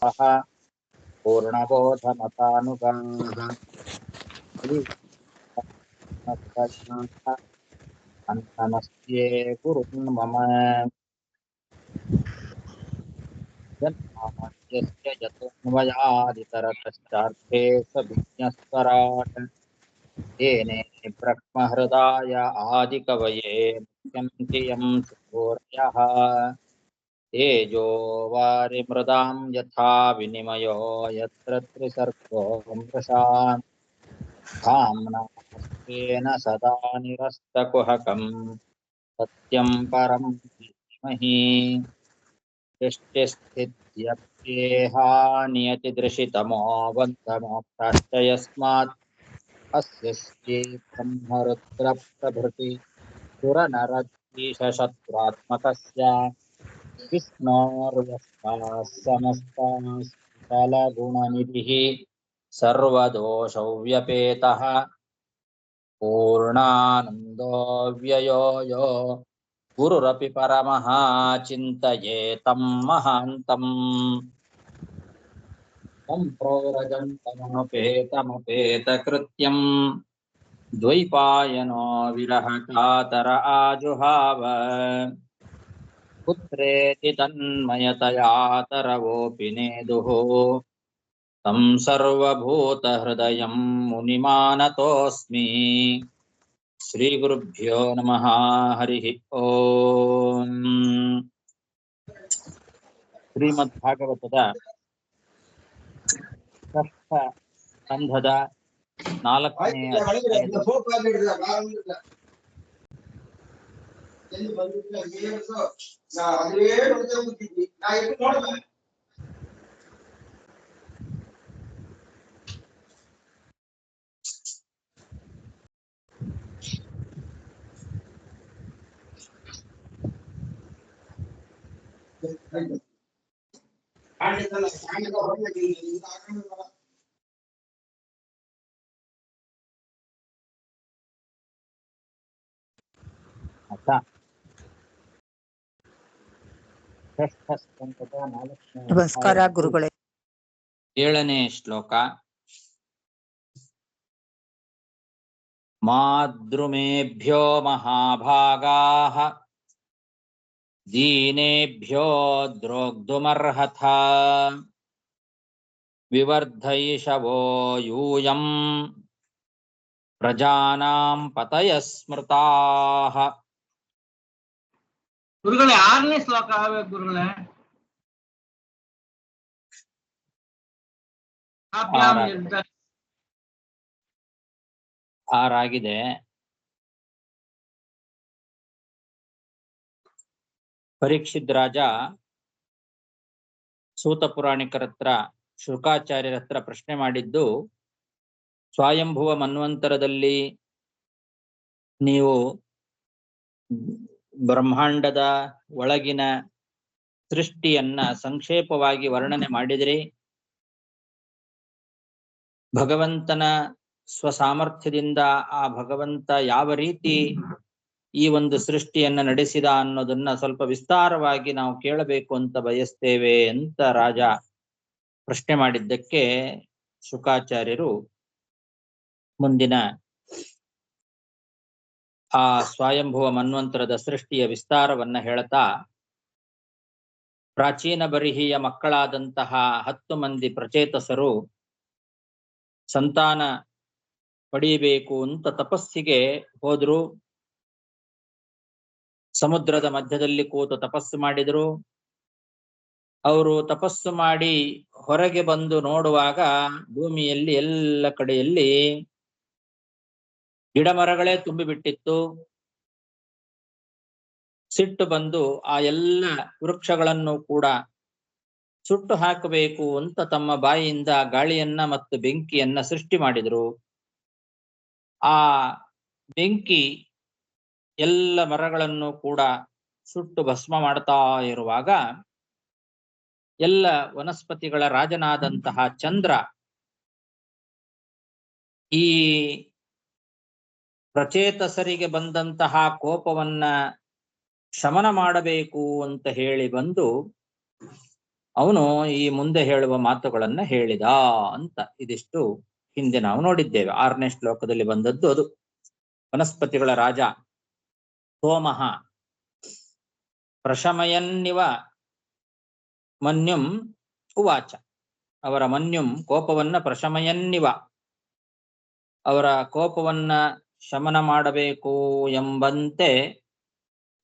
पूर्णबोधमतानुगाः नमस्ये गुरुन् मम जन्माद्यस्य यतोऽन्वयादितरतश्चार्थे सविज्ञस्वराट् तेने ब्रह्महृदाय आदिकवये मुह्यन्ति यं सूर्यः तेजो वारिमृदां यथा विनिमयो यत्र त्रिसर्गो मृषा धाम्ना स्वेन सदा निरस्तकुहकं सत्यं परं धीमहि सृष्टिस्थित्यप्येहा नियतिदृशितमो बन्धमोक्षाश्च यस्मात् अस्य श्री ब्रह्मरुद्रप्रभृति सुरनरद्वीषशत्रुरात्मकस्य विष्णोर्व्यस्ताः समस्ताः सकलगुणनिधिः सर्वदोषव्यपेतः पूर्णानन्दो व्ययो यो गुरुरपि परमः चिन्तयेतं महान्तम् सम्प्रोरजन्तमनुपेतमुपेतकृत्यम् द्वैपायनो विरहकातर आजुहाव पुत्रेति तन्मयतया तरवोऽपि नेदुः तं सर्वभूतहृदयं मुनिमानतोऽस्मि श्रीगुरुभ्यो नमः हरिः ओम् ಶ್ರೀಮದ್ಭಾಗವತದ ಷಷ್ಠ ಸ್ಕಂಧದ 4ನೇ ಅಧ್ಯಾಯದ ಅರ್ಥ ಷಷ್ಠ ಸ್ಕಂಧದ 4ನೇ ನಮಸ್ಕಾರ ಗುರುಗಳೇ. 7ನೇ ಶ್ಲೋಕ. ಮಾದ್ರುಮೇಭ್ಯೋ ಮಹಾಭಾಗಾಃ ದೀನೇಭ್ಯೋ ದ್ರೋಗ್ಧುಮರ್ಹಥ ವಿವರ್ಧಯಿಷವೋ ಯೂಯಂ ಪ್ರಜಾನಾಂ ಪತಯಃ ಸ್ಮೃತಾಃ. ಗುರುಗಳೇ 6ನೇ ಶ್ಲೋಕ ಆಗ್ಬೇಕು ಗುರುಗಳೇ. ಆರಾಗಿದೆ. ಪರೀಕ್ಷಿತ್ ರಾಜ ಸೂತ ಪುರಾಣಿಕರ ಹತ್ರ ಶುಕಾಚಾರ್ಯರ ಹತ್ರ ಪ್ರಶ್ನೆ ಮಾಡಿದ್ದು, ಸ್ವಯಂಭುವ ಮನ್ವಂತರದಲ್ಲಿ ನೀವು ಬ್ರಹ್ಮಾಂಡದ ಒಳಗಿನ ಸೃಷ್ಟಿಯನ್ನ ಸಂಕ್ಷೇಪವಾಗಿ ವರ್ಣನೆ ಮಾಡಿದಿರಿ. ಭಗವಂತನ ಸ್ವಸಾಮರ್ಥ್ಯದಿಂದ ಆ ಭಗವಂತ ಯಾವ ರೀತಿ ಈ ಒಂದು ಸೃಷ್ಟಿಯನ್ನ ನಡೆಸಿದ ಅನ್ನೋದನ್ನ ಸ್ವಲ್ಪ ವಿಸ್ತಾರವಾಗಿ ನಾವು ಕೇಳಬೇಕು ಅಂತ ಬಯಸ್ತೇವೆ ಅಂತ ರಾಜ ಪ್ರಶ್ನೆ ಮಾಡಿದ್ದಕ್ಕೆ ಶುಕಾಚಾರ್ಯರು ಮುಂದಿನ ಆ ಸ್ವಯಂಭುವ ಮನ್ವಂತರದ ಸೃಷ್ಟಿಯ ವಿಸ್ತಾರವನ್ನ ಹೇಳ್ತಾ, ಪ್ರಾಚೀನ ಬರಿಹಿಯ ಮಕ್ಕಳಾದಂತಹ 10 ಮಂದಿ ಪ್ರಚೇತಸರು ಸಂತಾನ ಪಡೆಯಬೇಕು ಅಂತ ತಪಸ್ಸಿಗೆ ಹೋದ್ರು. ಸಮುದ್ರದ ಮಧ್ಯದಲ್ಲಿ ಕೂತು ತಪಸ್ಸು ಮಾಡಿದ್ರು. ಅವರು ತಪಸ್ಸು ಮಾಡಿ ಹೊರಗೆ ಬಂದು ನೋಡುವಾಗ ಭೂಮಿಯಲ್ಲಿ ಎಲ್ಲ ಕಡೆಯಲ್ಲಿ ಗಿಡಮರಗಳೇ ತುಂಬಿಬಿಟ್ಟಿತ್ತು. ಸಿಟ್ಟು ಬಂದು ಆ ಎಲ್ಲ ವೃಕ್ಷಗಳನ್ನು ಕೂಡ ಸುಟ್ಟು ಹಾಕಬೇಕು ಅಂತ ತಮ್ಮ ಬಾಯಿಯಿಂದ ಗಾಳಿಯನ್ನ ಮತ್ತು ಬೆಂಕಿಯನ್ನ ಸೃಷ್ಟಿ ಮಾಡಿದ್ರು. ಆ ಬೆಂಕಿ ಎಲ್ಲ ಮರಗಳನ್ನು ಕೂಡ ಸುಟ್ಟು ಭಸ್ಮ ಮಾಡ್ತಾ ಇರುವಾಗ ಎಲ್ಲ ವನಸ್ಪತಿಗಳ ರಾಜನಾದಂತಹ ಚಂದ್ರ ಈ ಪ್ರಚೇತಸರಿಗೆ ಬಂದಂತಹ ಕೋಪವನ್ನ ಶಮನ ಮಾಡಬೇಕು ಅಂತ ಹೇಳಿ ಬಂದು ಅವನು ಈ ಮುಂದೆ ಹೇಳುವ ಮಾತುಗಳನ್ನ ಹೇಳಿದ ಅಂತ. ಇದಿಷ್ಟು ಹಿಂದೆ ನಾವು ನೋಡಿದ್ದೇವೆ. 6ನೇ ಶ್ಲೋಕದಲ್ಲಿ ಬಂದದ್ದು ಅದು. ವನಸ್ಪತಿಗಳ ರಾಜ ಸೋಮಃ ಪ್ರಶಮಯನ್ನಿವ ಮನ್ಯುಂ ಉವಾಚ. ಅವರ ಮನ್ಯುಂ ಕೋಪವನ್ನ ಪ್ರಶಮಯನ್ನಿವ, ಅವರ ಕೋಪವನ್ನ ಶಮನ ಮಾಡಬೇಕು ಎಂಬಂತೆ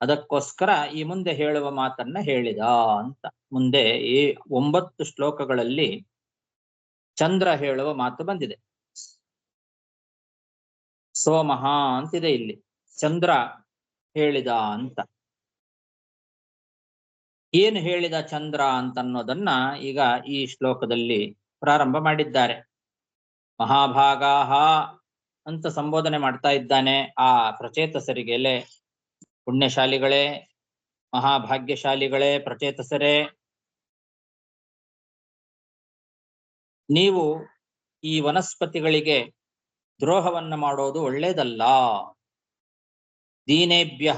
ಅದಕ್ಕೋಸ್ಕರ ಈ ಮುಂದೆ ಹೇಳುವ ಮಾತನ್ನ ಹೇಳಿದ ಅಂತ. ಮುಂದೆ ಈ 9 ಶ್ಲೋಕಗಳಲ್ಲಿ ಚಂದ್ರ ಹೇಳುವ ಮಾತು ಬಂದಿದೆ. ಸೋಮಃ ಅಂತಿದೆ ಇಲ್ಲಿ, ಚಂದ್ರ ಹೇಳಿದ ಅಂತ. ಏನು ಹೇಳಿದ ಚಂದ್ರ ಅಂತನ್ನೋದನ್ನ ಈಗ ಈ ಶ್ಲೋಕದಲ್ಲಿ ಪ್ರಾರಂಭ ಮಾಡಿದ್ದಾರೆ. ಮಹಾಭಾಗಾಹ ಅಂತ ಸಂಬೋಧನೆ ಮಾಡ್ತಾ ಇದ್ದಾನೆ ಆ ಪ್ರಚೇತಸರಿಗೆಲೆ. ಪುಣ್ಯಶಾಲಿಗಳೇ, ಮಹಾಭಾಗ್ಯಶಾಲಿಗಳೇ, ಪ್ರಚೇತಸರೇ, ನೀವು ಈ ವನಸ್ಪತಿಗಳಿಗೆ ದ್ರೋಹವನ್ನ ಮಾಡೋದು ಒಳ್ಳೇದಲ್ಲ. ದೀನೇಭ್ಯ,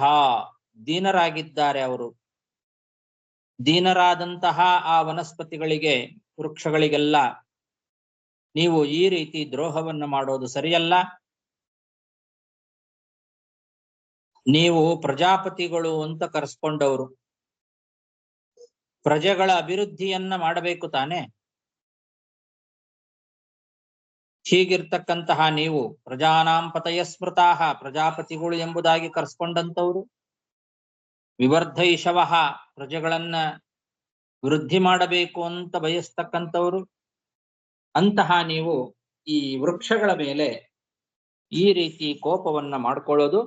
ದೀನರಾಗಿದ್ದಾರೆ ಅವರು. ದೀನರಾದಂತಹ ಆ ವನಸ್ಪತಿಗಳಿಗೆ, ವೃಕ್ಷಗಳಿಗೆಲ್ಲ ನೀವು ಈ ರೀತಿ ದ್ರೋಹವನ್ನು ಮಾಡೋದು ಸರಿಯಲ್ಲ. ನೀವು ಪ್ರಜಾಪತಿಗಳು ಅಂತ ಕರೆಸ್ಕೊಂಡವರು, ಪ್ರಜೆಗಳ ಅಭಿವೃದ್ಧಿಯನ್ನ ಮಾಡಬೇಕು ತಾನೆ. ಹೀಗಿರ್ತಕ್ಕಂತಹ ನೀವು ಪ್ರಜಾನಾಂ ಪತಯ ಸ್ಮೃತಾಹ, ಪ್ರಜಾಪತಿಗಳು ಎಂಬುದಾಗಿ ಕರೆಸ್ಕೊಂಡಂತವ್ರು, ವಿವರ್ಧೈಷವಃ, ಪ್ರಜೆಗಳನ್ನ ವೃದ್ಧಿ ಮಾಡಬೇಕು ಅಂತ ಬಯಸ್ತಕ್ಕಂಥವ್ರು, ಅಂತಹ ನೀವು ಈ ವೃಕ್ಷಗಳ ಮೇಲೆ ಈ ರೀತಿ ಕೋಪವನ್ನ ಮಾಡ್ಕೊಳ್ಳೋದು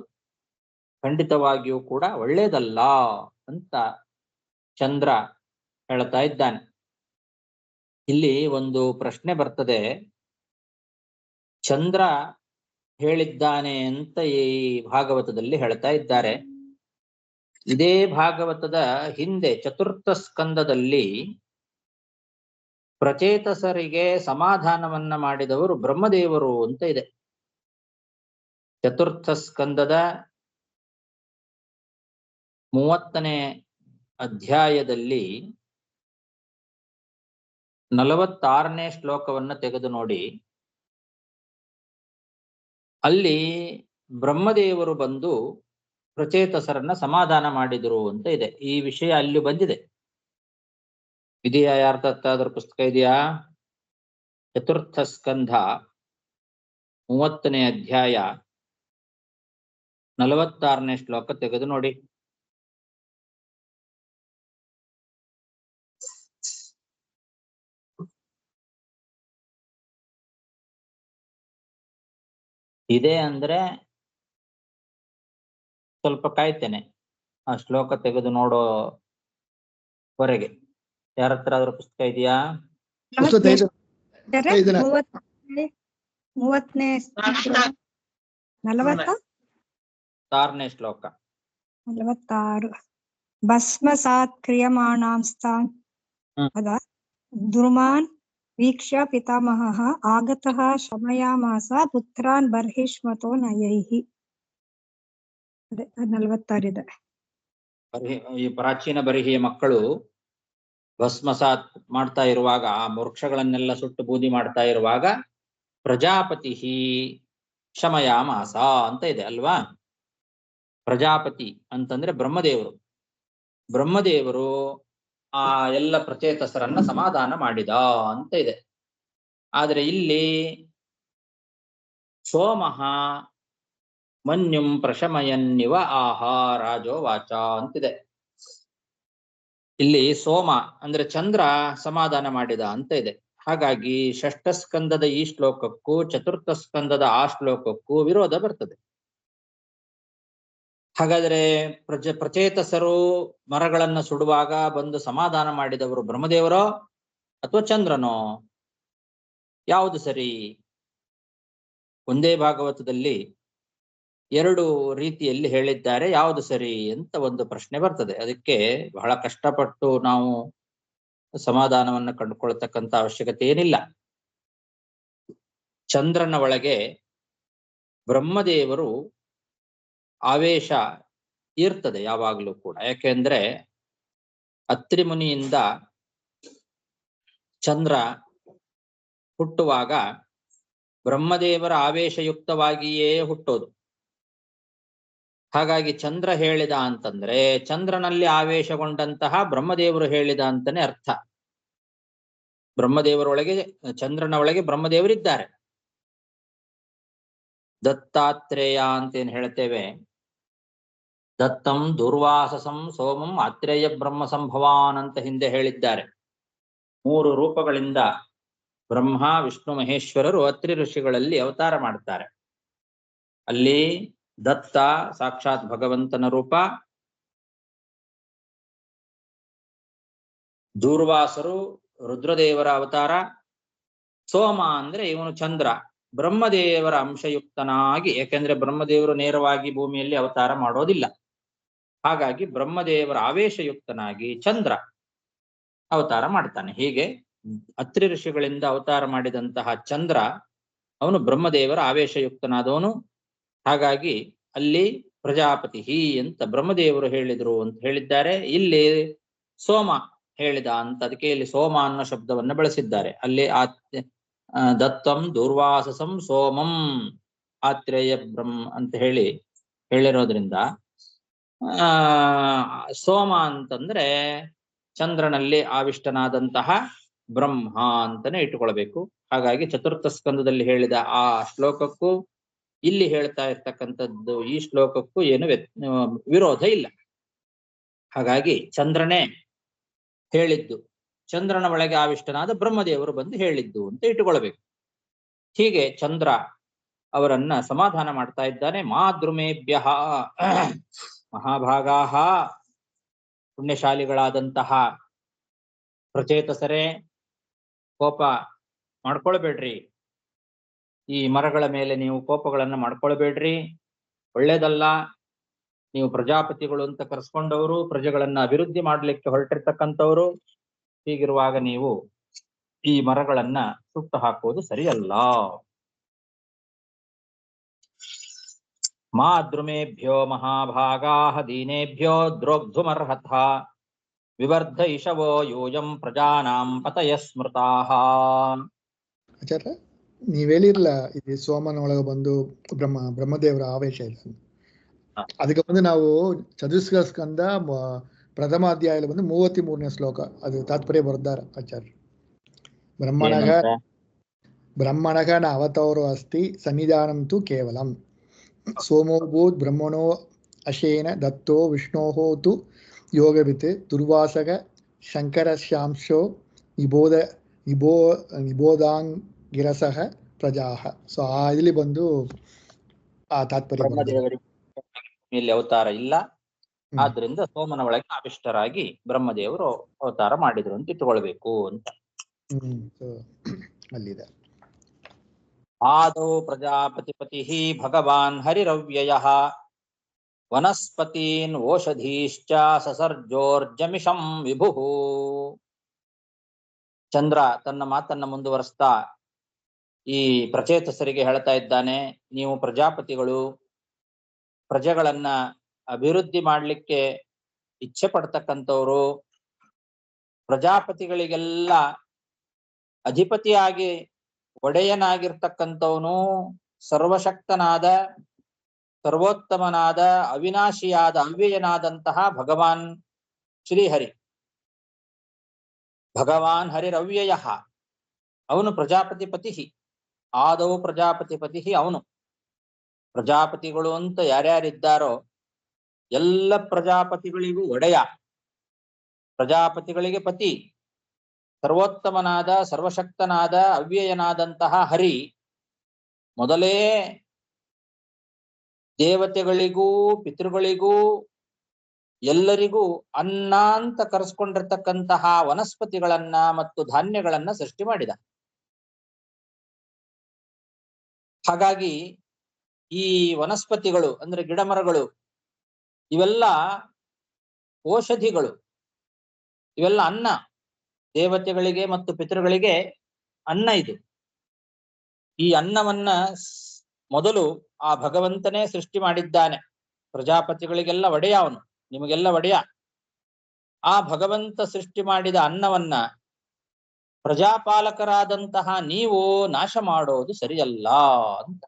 ಖಂಡಿತವಾಗಿಯೂ ಕೂಡ ಒಳ್ಳೇದಲ್ಲ ಅಂತ ಚಂದ್ರ ಹೇಳ್ತಾ ಇದ್ದಾನೆ. ಇಲ್ಲಿ ಒಂದು ಪ್ರಶ್ನೆ ಬರ್ತದೆ. ಚಂದ್ರ ಹೇಳಿದ್ದಾನೆ ಅಂತ ಈ ಭಾಗವತದಲ್ಲಿ ಹೇಳ್ತಾ ಇದ್ದಾರೆ. ಇದೇ ಭಾಗವತದ ಹಿಂದೆ 4ಥ ಸ್ಕಂದದಲ್ಲಿ ಪ್ರಚೇತಸರಿಗೆ ಸಮಾಧಾನವನ್ನ ಮಾಡಿದವರು ಬ್ರಹ್ಮದೇವರು ಅಂತ ಇದೆ. 4ಥ ಸ್ಕಂದದ 30ನೇ ಅಧ್ಯಾಯದಲ್ಲಿ 46ನೇ ಶ್ಲೋಕವನ್ನ ತೆಗೆದು ನೋಡಿ. ಅಲ್ಲಿ ಬ್ರಹ್ಮದೇವರು ಬಂದು ಪ್ರಚೇತಸರನ್ನ ಸಮಾಧಾನ ಮಾಡಿದರು ಅಂತ ಇದೆ. ಈ ವಿಷಯ ಅಲ್ಲಿ ಬಂದಿದೆ. ಇದೆಯಾ? ಯಾರ್ದಾದ್ರೂ ಪುಸ್ತಕ ಇದೆಯಾ? 4ಥ ಸ್ಕಂಧ 30ನೇ ಅಧ್ಯಾಯ 46ನೇ ಶ್ಲೋಕ ತೆಗೆದು ನೋಡಿ. ಇದೆ ಅಂದ್ರೆ ಸ್ವಲ್ಪ ಕಾಯ್ತೇನೆ ಆ ಶ್ಲೋಕ ತೆಗೆದು ನೋಡೋವರೆಗೆ. ಯಾರ ಹತ್ರ ಆದ್ರೂ ಪುಸ್ತಕ ಇದೆಯಾ? 46ನೇ ಶ್ಲೋಕ 46. ಭಸ್ಮಸಾತ್ ಕ್ರಿಯಮಾಣಾಂಸ್ತಾನ್ ಅದ ದುರ್ಮಾನ್ ವೀಕ್ಷ್ಯ ಪಿತಾಮಹಃ ಆಗತಃ ಶಮಯಾಮಾಸ ಪುತ್ರಾನ್ ಬರ್ಹಿಷ್ಮತೋ ನಯೈಃ. ಅದೇ 46 ಇದೆ. ಈ ಪ್ರಾಚೀನ ಬರಿಹಿಯ ಮಕ್ಕಳು ಭಸ್ಮಸಾತ್ ಮಾಡ್ತಾ ಇರುವಾಗ, ಆ ವೃಕ್ಷಗಳನ್ನೆಲ್ಲ ಸುಟ್ಟು ಬೂದಿ ಮಾಡ್ತಾ ಇರುವಾಗ ಪ್ರಜಾಪತಿ ಶಮಯಾಮಾಸ ಅಂತ ಇದೆ ಅಲ್ವಾ? ಪ್ರಜಾಪತಿ ಅಂತಂದ್ರೆ ಬ್ರಹ್ಮದೇವರು. ಬ್ರಹ್ಮದೇವರು ಆ ಎಲ್ಲ ಪ್ರಚೇತಸರನ್ನ ಸಮಾಧಾನ ಮಾಡಿದ ಅಂತ ಇದೆ. ಆದ್ರೆ ಇಲ್ಲಿ ಸೋಮಃ ಮನ್ಯುಂ ಪ್ರಶಮಯನ್ನಿವ ಆಹಾ ರಾಜೋ ವಾಚ ಅಂತಿದೆ. ಇಲ್ಲಿ ಸೋಮ ಅಂದ್ರೆ ಚಂದ್ರ ಸಮಾಧಾನ ಮಾಡಿದ ಅಂತ ಇದೆ. ಹಾಗಾಗಿ 6ಠ ಸ್ಕಂದದ ಈ ಶ್ಲೋಕಕ್ಕೂ 4ಥ ಸ್ಕಂದದ ಆ ಶ್ಲೋಕಕ್ಕೂ ವಿರೋಧ ಬರ್ತದೆ. ಹಾಗಾದ್ರೆ ಪ್ರಚೇತಸರು ಮರಗಳನ್ನ ಸುಡುವಾಗ ಬಂದು ಸಮಾಧಾನ ಮಾಡಿದವರು ಬ್ರಹ್ಮದೇವರೋ ಅಥವಾ ಚಂದ್ರನೋ? ಯಾವುದು ಸರಿ? ಒಂದೇ ಭಾಗವತದಲ್ಲಿ 2 ರೀತಿಯಲ್ಲಿ ಹೇಳಿದ್ದಾರೆ. ಯಾವುದು ಸರಿ ಅಂತ ಒಂದು ಪ್ರಶ್ನೆ ಬರ್ತದೆ. ಅದಕ್ಕೆ ಬಹಳ ಕಷ್ಟಪಟ್ಟು ನಾವು ಸಮಾಧಾನವನ್ನು ಕಂಡುಕೊಳ್ತಕ್ಕಂಥ ಅವಶ್ಯಕತೆ ಏನಿಲ್ಲ. ಚಂದ್ರನ ಒಳಗೆ ಬ್ರಹ್ಮದೇವರು ಆವೇಶ ಇರ್ತದೆ ಯಾವಾಗಲೂ ಕೂಡ. ಯಾಕೆಂದ್ರೆ ಅತ್ರಿ ಮುನಿಯಿಂದ ಚಂದ್ರ ಹುಟ್ಟುವಾಗ ಬ್ರಹ್ಮದೇವರ ಆವೇಶಯುಕ್ತವಾಗಿಯೇ ಹುಟ್ಟೋದು. ಹಾಗಾಗಿ ಚಂದ್ರ ಹೇಳಿದ ಅಂತಂದ್ರೆ ಚಂದ್ರನಲ್ಲಿ ಆವೇಶಗೊಂಡಂತಹ ಬ್ರಹ್ಮದೇವರು ಹೇಳಿದ ಅಂತಾನೆ ಅರ್ಥ. ಬ್ರಹ್ಮದೇವರೊಳಗೆ, ಚಂದ್ರನ ಒಳಗೆ ಬ್ರಹ್ಮದೇವರಿದ್ದಾರೆ. ದತ್ತಾತ್ರೇಯ ಅಂತೇನ್ ಹೇಳ್ತೇವೆ, ದತ್ತಂ ದುರ್ವಾಸಸಂ ಸೋಮಂ ಆತ್ರೇಯ ಬ್ರಹ್ಮ ಸಂಭವಾನ್ ಅಂತ ಹಿಂದೆ ಹೇಳಿದ್ದಾರೆ. 3 ರೂಪಗಳಿಂದ ಬ್ರಹ್ಮ ವಿಷ್ಣು ಮಹೇಶ್ವರರು ಅತ್ರಿ ಋಷಿಗಳಲ್ಲಿ ಅವತಾರ ಮಾಡ್ತಾರೆ. ಅಲ್ಲಿ ದತ್ತ ಸಾಕ್ಷಾತ್ ಭಗವಂತನ ರೂಪ, ದೂರ್ವಾಸರು ರುದ್ರದೇವರ ಅವತಾರ, ಸೋಮ ಅಂದ್ರೆ ಇವನು ಚಂದ್ರ ಬ್ರಹ್ಮದೇವರ ಅಂಶಯುಕ್ತನಾಗಿ, ಯಾಕೆಂದ್ರೆ ಬ್ರಹ್ಮದೇವರು ನೇರವಾಗಿ ಭೂಮಿಯಲ್ಲಿ ಅವತಾರ ಮಾಡೋದಿಲ್ಲ. ಹಾಗಾಗಿ ಬ್ರಹ್ಮದೇವರ ಆವೇಶಯುಕ್ತನಾಗಿ ಚಂದ್ರ ಅವತಾರ ಮಾಡ್ತಾನೆ. ಹೀಗೆ ಅತ್ರಿ ಋಷಿಗಳಿಂದ ಅವತಾರ ಮಾಡಿದಂತಹ ಚಂದ್ರ ಅವನು ಬ್ರಹ್ಮದೇವರ ಆವೇಶಯುಕ್ತನಾದವನು. ಹಾಗಾಗಿ ಅಲ್ಲಿ ಪ್ರಜಾಪತಿ ಅಂತ ಬ್ರಹ್ಮದೇವರು ಹೇಳಿದ್ರು ಅಂತ ಹೇಳಿದ್ದಾರೆ. ಇಲ್ಲಿ ಸೋಮ ಹೇಳಿದ ಅಂತ, ಅದಕ್ಕೆ ಇಲ್ಲಿ ಸೋಮ ಅನ್ನೋ ಶಬ್ದವನ್ನ ಬಳಸಿದ್ದಾರೆ. ಅಲ್ಲಿ ದತ್ತಂ ದುರ್ವಾಸಸಂ ಸೋಮಂ ಆತ್ರೇಯ ಬ್ರಹ್ಮ ಅಂತ ಹೇಳಿರೋದ್ರಿಂದ ಸೋಮ ಅಂತಂದ್ರೆ ಚಂದ್ರನಲ್ಲಿ ಆವಿಷ್ಟನಾದಂತಹ ಬ್ರಹ್ಮ ಅಂತಾನೆ ಇಟ್ಟುಕೊಳ್ಬೇಕು. ಹಾಗಾಗಿ ಚತುರ್ಥ ಸ್ಕಂದದಲ್ಲಿ ಹೇಳಿದ ಆ ಶ್ಲೋಕಕ್ಕೂ ಇಲ್ಲಿ ಹೇಳ್ತಾ ಇರ್ತಕ್ಕಂಥದ್ದು ಈ ಶ್ಲೋಕಕ್ಕೂ ಏನು ವಿರೋಧ ಇಲ್ಲ. ಹಾಗಾಗಿ ಚಂದ್ರನೇ ಹೇಳಿದ್ದು, ಚಂದ್ರನ ಒಳಗೆ ಆವಿಷ್ಟನಾದ ಬ್ರಹ್ಮದೇವರು ಬಂದು ಹೇಳಿದ್ದು ಅಂತ ಇಟ್ಟುಕೊಳ್ಬೇಕು. ಹೀಗೆ ಚಂದ್ರ ಅವರನ್ನ ಸಮಾಧಾನ ಮಾಡ್ತಾ ಇದ್ದಾನೆ. ಮಾದ್ರುಮೇಭ್ಯ ಮಹಾಭಾಗಾಹ, ಪುಣ್ಯಶಾಲಿಗಳಾದಂತಹ ಪ್ರಚೇತಸರೇ, ಕೋಪ ಮಾಡ್ಕೊಳ್ಬೇಡ್ರಿ. ಈ ಮರಗಳ ಮೇಲೆ ನೀವು ಕೋಪಗಳನ್ನ ಮಾಡ್ಕೊಳ್ಬೇಡ್ರಿ, ಒಳ್ಳೇದಲ್ಲ. ನೀವು ಪ್ರಜಾಪತಿಗಳು ಅಂತ ಕರೆಸ್ಕೊಂಡವರು, ಪ್ರಜೆಗಳನ್ನ ಅಭಿವೃದ್ಧಿ ಮಾಡ್ಲಿಕ್ಕೆ ಹೊರಟಿರ್ತಕ್ಕಂಥವ್ರು. ಹೀಗಿರುವಾಗ ನೀವು ಈ ಮರಗಳನ್ನ ಸುಟ್ಟು ಹಾಕುವುದು ಸರಿಯಲ್ಲ. ಮಾದ್ರುಮೇಭ್ಯೋ ಮಹಾಭಾಗಾಃ ದೀನೇಭ್ಯೋ ದ್ರೋಗ್ಧುಮರ್ಹತಃ ವಿವರ್ಧ ಇಶವೋ ಯೂಯಂ ಪ್ರಜಾನಾಂ ಪತಯ ಸ್ಮೃತಾಃ. ಆಚಾರ್ಯ, ನೀವ್ ಹೇಳಿರ್ಲ ಇದು ಸೋಮನ ಒಳಗೆ ಬಂದು ಬ್ರಹ್ಮದೇವರ ಆವೇಶ ಇದೆ. ಅದಕ್ಕೆ ಬಂದು ನಾವು ಚತುಸ್ಕ ಸ್ಕಂದ ಪ್ರಥಮ ಅಧ್ಯಾಯದಲ್ಲಿ ಬಂದು 33ನೇ ಶ್ಲೋಕ ಅದು ತಾತ್ಪರ್ಯ ಬರ್ದಾರ ಆಚಾರ್ಯ. ಬ್ರಹ್ಮಣಗ ನ ಅವತಾರೋ ಅಸ್ತಿ ಸನ್ನಿಧಾನಂ ತು ಕೇವಲಂ ಸೋಮೋಭೂತ್ ಬ್ರಹ್ಮಣೋ ಅಶೇನ ದತ್ತೋ ವಿಷ್ಣೋಹೋ ತು ಯೋಗವಿತ್ ದುರ್ವಾಸಗ ಶಂಕರಶ್ಯಾಂಶೋ ನಿಬೋಧಾಂಗಿರಸಃ ಪ್ರಜಾಹ. ಸೊ ಇಲ್ಲಿ ಬಂದು ಆ ತಾತ್ಪರ್ಯ ಬ್ರಹ್ಮದೇವರಿಗೆ ಅವತಾರ ಇಲ್ಲ, ಆದ್ರಿಂದ ಸೋಮನ ಒಳಗೆ ಆವಿಷ್ಟರಾಗಿ ಬ್ರಹ್ಮದೇವರು ಅವತಾರ ಮಾಡಿದ್ರು ಅಂತ ಇಟ್ಟುಕೊಳ್ಬೇಕು ಅಂತ. ಅಲ್ಲಿದೆ. ಆದೌ ಪ್ರಜಾಪತಿಪತಿ ಭಗವಾನ್ ಹರಿರವ್ಯಯಃ ವನಸ್ಪತೀನ್ ಓಷಧೀಶ್ಚ ಸಸರ್ಜೋರ್ಜಮಿಷಂ ವಿಭುಃ. ಚಂದ್ರ ತನ್ನ ಮಾತನ್ನ ಮುಂದುವರಿಸ್ತಾ ಈ ಪ್ರಚೇತಸರಿಗೆ ಹೇಳ್ತಾ ಇದ್ದಾನೆ, ನೀವು ಪ್ರಜಾಪತಿಗಳು, ಪ್ರಜೆಗಳನ್ನ ಅಭಿವೃದ್ಧಿ ಮಾಡ್ಲಿಕ್ಕೆ ಇಚ್ಛೆ ಪಡ್ತಕ್ಕಂಥವ್ರು, ಪ್ರಜಾಪತಿಗಳಿಗೆಲ್ಲ ಅಧಿಪತಿಯಾಗಿ ಒಡೆಯನಾಗಿರ್ತಕ್ಕಂಥವನು ಸರ್ವಶಕ್ತನಾದ, ಸರ್ವೋತ್ತಮನಾದ, ಅವಿನಾಶಿಯಾದ, ಅವ್ಯಯನಾದಂತಹ ಭಗವಾನ್ ಶ್ರೀಹರಿ. ಭಗವಾನ್ ಹರಿರವ್ಯಯ, ಅವನು ಪ್ರಜಾಪತಿಪತಿ. ಆದೌ ಪ್ರಜಾಪತಿಪತಿ, ಅವನು ಪ್ರಜಾಪತಿಗಳು ಅಂತ ಯಾರ್ಯಾರಿದ್ದಾರೋ ಎಲ್ಲ ಪ್ರಜಾಪತಿಗಳಿಗೂ ಒಡೆಯ, ಪ್ರಜಾಪತಿಗಳಿಗೆ ಪತಿ, ಸರ್ವೋತ್ತಮನಾದ, ಸರ್ವಶಕ್ತನಾದ, ಅವ್ಯಯನಾದಂತಹ ಹರಿ ಮೊದಲೇ ದೇವತೆಗಳಿಗೂ ಪಿತೃಗಳಿಗೂ ಎಲ್ಲರಿಗೂ ಅನ್ನ ಅಂತ ಕರೆಸ್ಕೊಂಡಿರ್ತಕ್ಕಂತಹ ವನಸ್ಪತಿಗಳನ್ನ ಮತ್ತು ಧಾನ್ಯಗಳನ್ನ ಸೃಷ್ಟಿ ಮಾಡಿದ. ಹಾಗಾಗಿ ಈ ವನಸ್ಪತಿಗಳು ಅಂದ್ರೆ ಗಿಡಮರಗಳು ಇವೆಲ್ಲ ಔಷಧಿಗಳು, ಇವೆಲ್ಲ ಅನ್ನ, ದೇವತೆಗಳಿಗೆ ಮತ್ತು ಪಿತೃಗಳಿಗೆ ಅನ್ನ. ಇದು ಈ ಅನ್ನವನ್ನ ಮೊದಲು ಆ ಭಗವಂತನೇ ಸೃಷ್ಟಿ ಮಾಡಿದ್ದಾನೆ. ಪ್ರಜಾಪತಿಗಳಿಗೆಲ್ಲ ಒಡೆಯ ಅವನು, ನಿಮಗೆಲ್ಲ ಒಡೆಯ. ಆ ಭಗವಂತ ಸೃಷ್ಟಿ ಮಾಡಿದ ಅನ್ನವನ್ನ ಪ್ರಜಾಪಾಲಕರಾದಂತಹ ನೀವು ನಾಶ ಮಾಡೋದು ಸರಿಯಲ್ಲ ಅಂತ.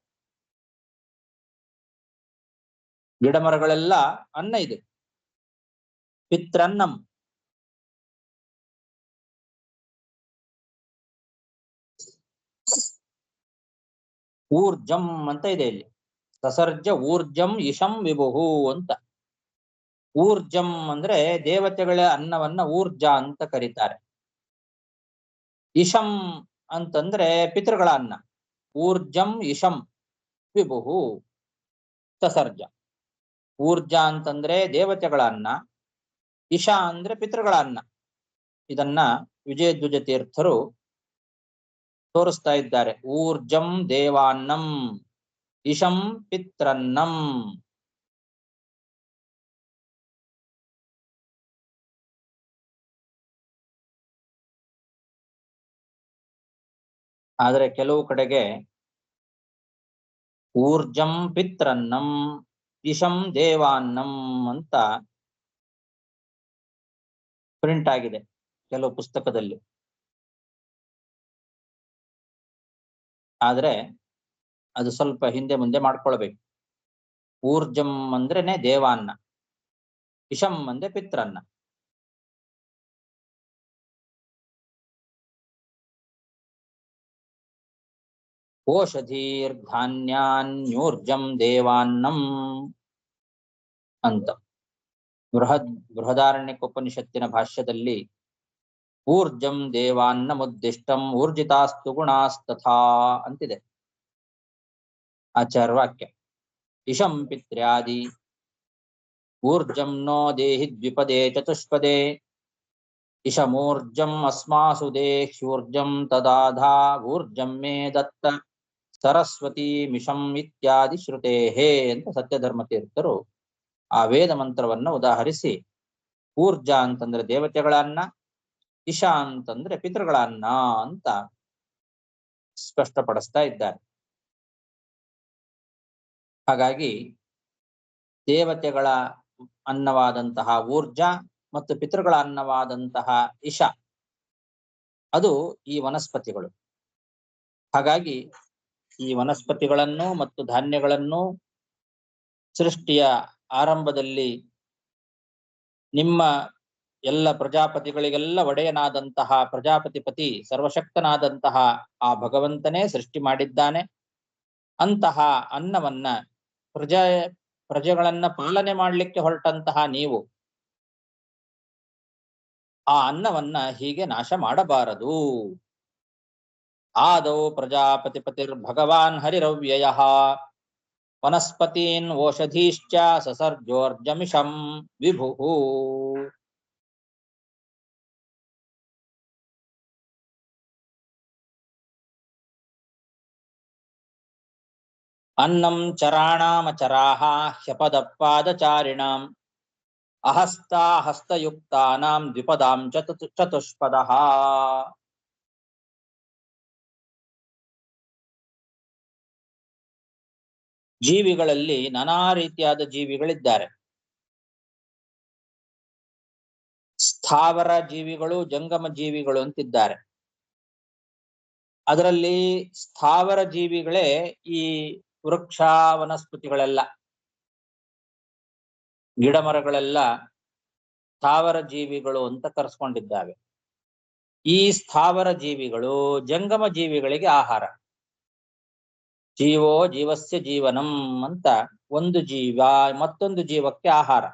ಗಿಡಮರಗಳೆಲ್ಲ ಅನ್ನ ಇದೆ, ಪಿತ್ರನ್ನಂ. ಊರ್ಜಂ ಅಂತ ಇದೆ ಇಲ್ಲಿ, ಸಸರ್ಜ ಊರ್ಜಂ ಇಶಂ ವಿಭುಹು ಅಂತ. ಊರ್ಜಂ ಅಂದ್ರೆ ದೇವತೆಗಳ ಅನ್ನವನ್ನ ಊರ್ಜ ಅಂತ ಕರೀತಾರೆ. ಇಶಂ ಅಂತಂದ್ರೆ ಪಿತೃಗಳ ಅನ್ನ. ಊರ್ಜಂ ಇಶಂ ವಿಭುಹು ಸಸರ್ಜ. ಊರ್ಜ ಅಂತಂದ್ರೆ ದೇವತೆಗಳ ಅನ್ನ, ಇಶ ಅಂದ್ರೆ ಪಿತೃಗಳ ಅನ್ನ. ಇದನ್ನ ವಿಜಯಧ್ವಜ ತೀರ್ಥರು ತೋರಿಸ್ತಾ ಇದ್ದಾರೆ. ಊರ್ಜಂ ದೇವಾನ್ನಂ ಇಶಂ ಪಿತ್ರನ್ನಂ. ಆದರೆ ಕೆಲವು ಕಡೆಗೆ ಊರ್ಜಂ ಪಿತ್ರನ್ನಂ ಇಶಂ ದೇವಾನ್ನಂ ಅಂತ ಪ್ರಿಂಟ್ ಆಗಿದೆ ಕೆಲವು ಪುಸ್ತಕದಲ್ಲಿ. ಆದ್ರೆ ಅದು ಸ್ವಲ್ಪ ಹಿಂದೆ ಮುಂದೆ ಮಾಡ್ಕೊಳ್ಬೇಕು. ಊರ್ಜಂ ಅಂದ್ರೇನೆ ದೇವಾನ್ನ, ಇಶಂ ಅಂದ್ರೆ ಪಿತ್ರನ್ನ. ಓಷಧೀರ್ಧಾನ್ಯಾನ್ಯೂರ್ಜಂ ದೇವಾನ್ನಂ ಅಂತ ಬೃಹದಾರಣ್ಯಕೋಪನಿಷತ್ತಿನ ಭಾಷ್ಯದಲ್ಲಿ ಊರ್ಜಂ ದೇವಾನ್ನಮುದ್ದಿಷ್ಟಂ ಊರ್ಜಿತಾಸ್ತು ಗುಣಾಸ್ತಥಾ ಅಂತಿದೆ ಆಚಾರ್ಯವಾಕ್ಯ. ಇಶಂ ಪಿತ್ರ್ಯಾದಿ ಊರ್ಜಂ ನೋ ದೇಹಿ ದ್ವಿಪದೇ ಚತುಷ್ಪದೇ ಇಶಮೂರ್ಜಂ ಅಸ್ಮಾಸು ದೇಹ್ಯೂರ್ಜಂ ತದಾಧಾ ಊರ್ಜಂ ಮೇ ದತ್ತ ಸರಸ್ವತಿ ಮಿಷಂ ಇತ್ಯಾದಿ ಶ್ರುತೇಹೇ ಅಂತ ಸತ್ಯಧರ್ಮ ತೀರ್ಥರು ಆ ವೇದ ಮಂತ್ರವನ್ನ ಉದಾಹರಿಸಿ ಊರ್ಜ ಅಂತಂದ್ರೆ ದೇವತೆಗಳ ಅನ್ನ, ಇಶ ಅಂತಂದ್ರೆ ಪಿತೃಗಳ ಅನ್ನ ಅಂತ ಸ್ಪಷ್ಟಪಡಿಸ್ತಾ ಇದ್ದಾರೆ. ಹಾಗಾಗಿ ದೇವತೆಗಳ ಅನ್ನವಾದಂತಹ ಊರ್ಜ ಮತ್ತು ಪಿತೃಗಳ ಅನ್ನವಾದಂತಹ ಇಶ ಅದು ಈ ವನಸ್ಪತಿಗಳು. ಹಾಗಾಗಿ ಈ ವನಸ್ಪತಿಗಳನ್ನು ಮತ್ತು ಧಾನ್ಯಗಳನ್ನು ಸೃಷ್ಟಿಯ ಆರಂಭದಲ್ಲಿ ನಿಮ್ಮ ಎಲ್ಲ ಪ್ರಜಾಪತಿಗಳಿಗೆಲ್ಲ ಒಡೆಯನಾದಂತಹ ಪ್ರಜಾಪತಿಪತಿ ಸರ್ವಶಕ್ತನಾದಂತಹ ಆ ಭಗವಂತನೇ ಸೃಷ್ಟಿ ಮಾಡಿದ್ದಾನೆ. ಅಂತಹ ಅನ್ನವನ್ನ ಪ್ರಜೆಗಳನ್ನ ಪಾಲನೆ ಮಾಡಲಿಕ್ಕೆ ಹೊರಟಂತಹ ನೀವು ಆ ಅನ್ನವನ್ನ ಹೀಗೆ ನಾಶ ಮಾಡಬಾರದು. ಆದೌ ಪ್ರಜಾಪತಿಪತಿರ್ ಭಗವಾನ್ ಹರಿರವ್ಯಯಃ ವನಸ್ಪತೀನ್ ಓಷಧೀಶ್ಚ ಸಸರ್ಜೋರ್ಜಮಿಷಂ ವಿಭುಃ. ಅನ್ನಂ ಚರಾಣಾಮಚರಾಃ ಹ್ಯಪದಪಾದಚಾರಿಣಾಂ ಅಹಸ್ತಾ ಹಸ್ತಯುಕ್ತಾನಾಂ ದ್ವಿಪದಾಂ ಚತುಷ್ಪದಃ. ಜೀವಿಗಳಲ್ಲಿ ನಾನಾ ರೀತಿಯಾದ ಜೀವಿಗಳಿದ್ದಾರೆ. ಸ್ಥಾವರ ಜೀವಿಗಳು, ಜಂಗಮ ಜೀವಿಗಳು ಅಂತಿದ್ದಾರೆ. ಅದರಲ್ಲಿ ಸ್ಥಾವರ ಜೀವಿಗಳೇ ಈ ವೃಕ್ಷ ವನಸ್ಪತಿಗಳೆಲ್ಲ, ಗಿಡ ಮರಗಳೆಲ್ಲ ಸ್ಥಾವರ ಜೀವಿಗಳು ಅಂತ ಕರೆಸ್ಕೊಂಡಿದ್ದಾವೆ. ಈ ಸ್ಥಾವರ ಜೀವಿಗಳು ಜಂಗಮ ಜೀವಿಗಳಿಗೆ ಆಹಾರ. ಜೀವೋ ಜೀವಸ್ಯ ಜೀವನಂ ಅಂತ ಒಂದು ಜೀವ ಮತ್ತೊಂದು ಜೀವಕ್ಕೆ ಆಹಾರ.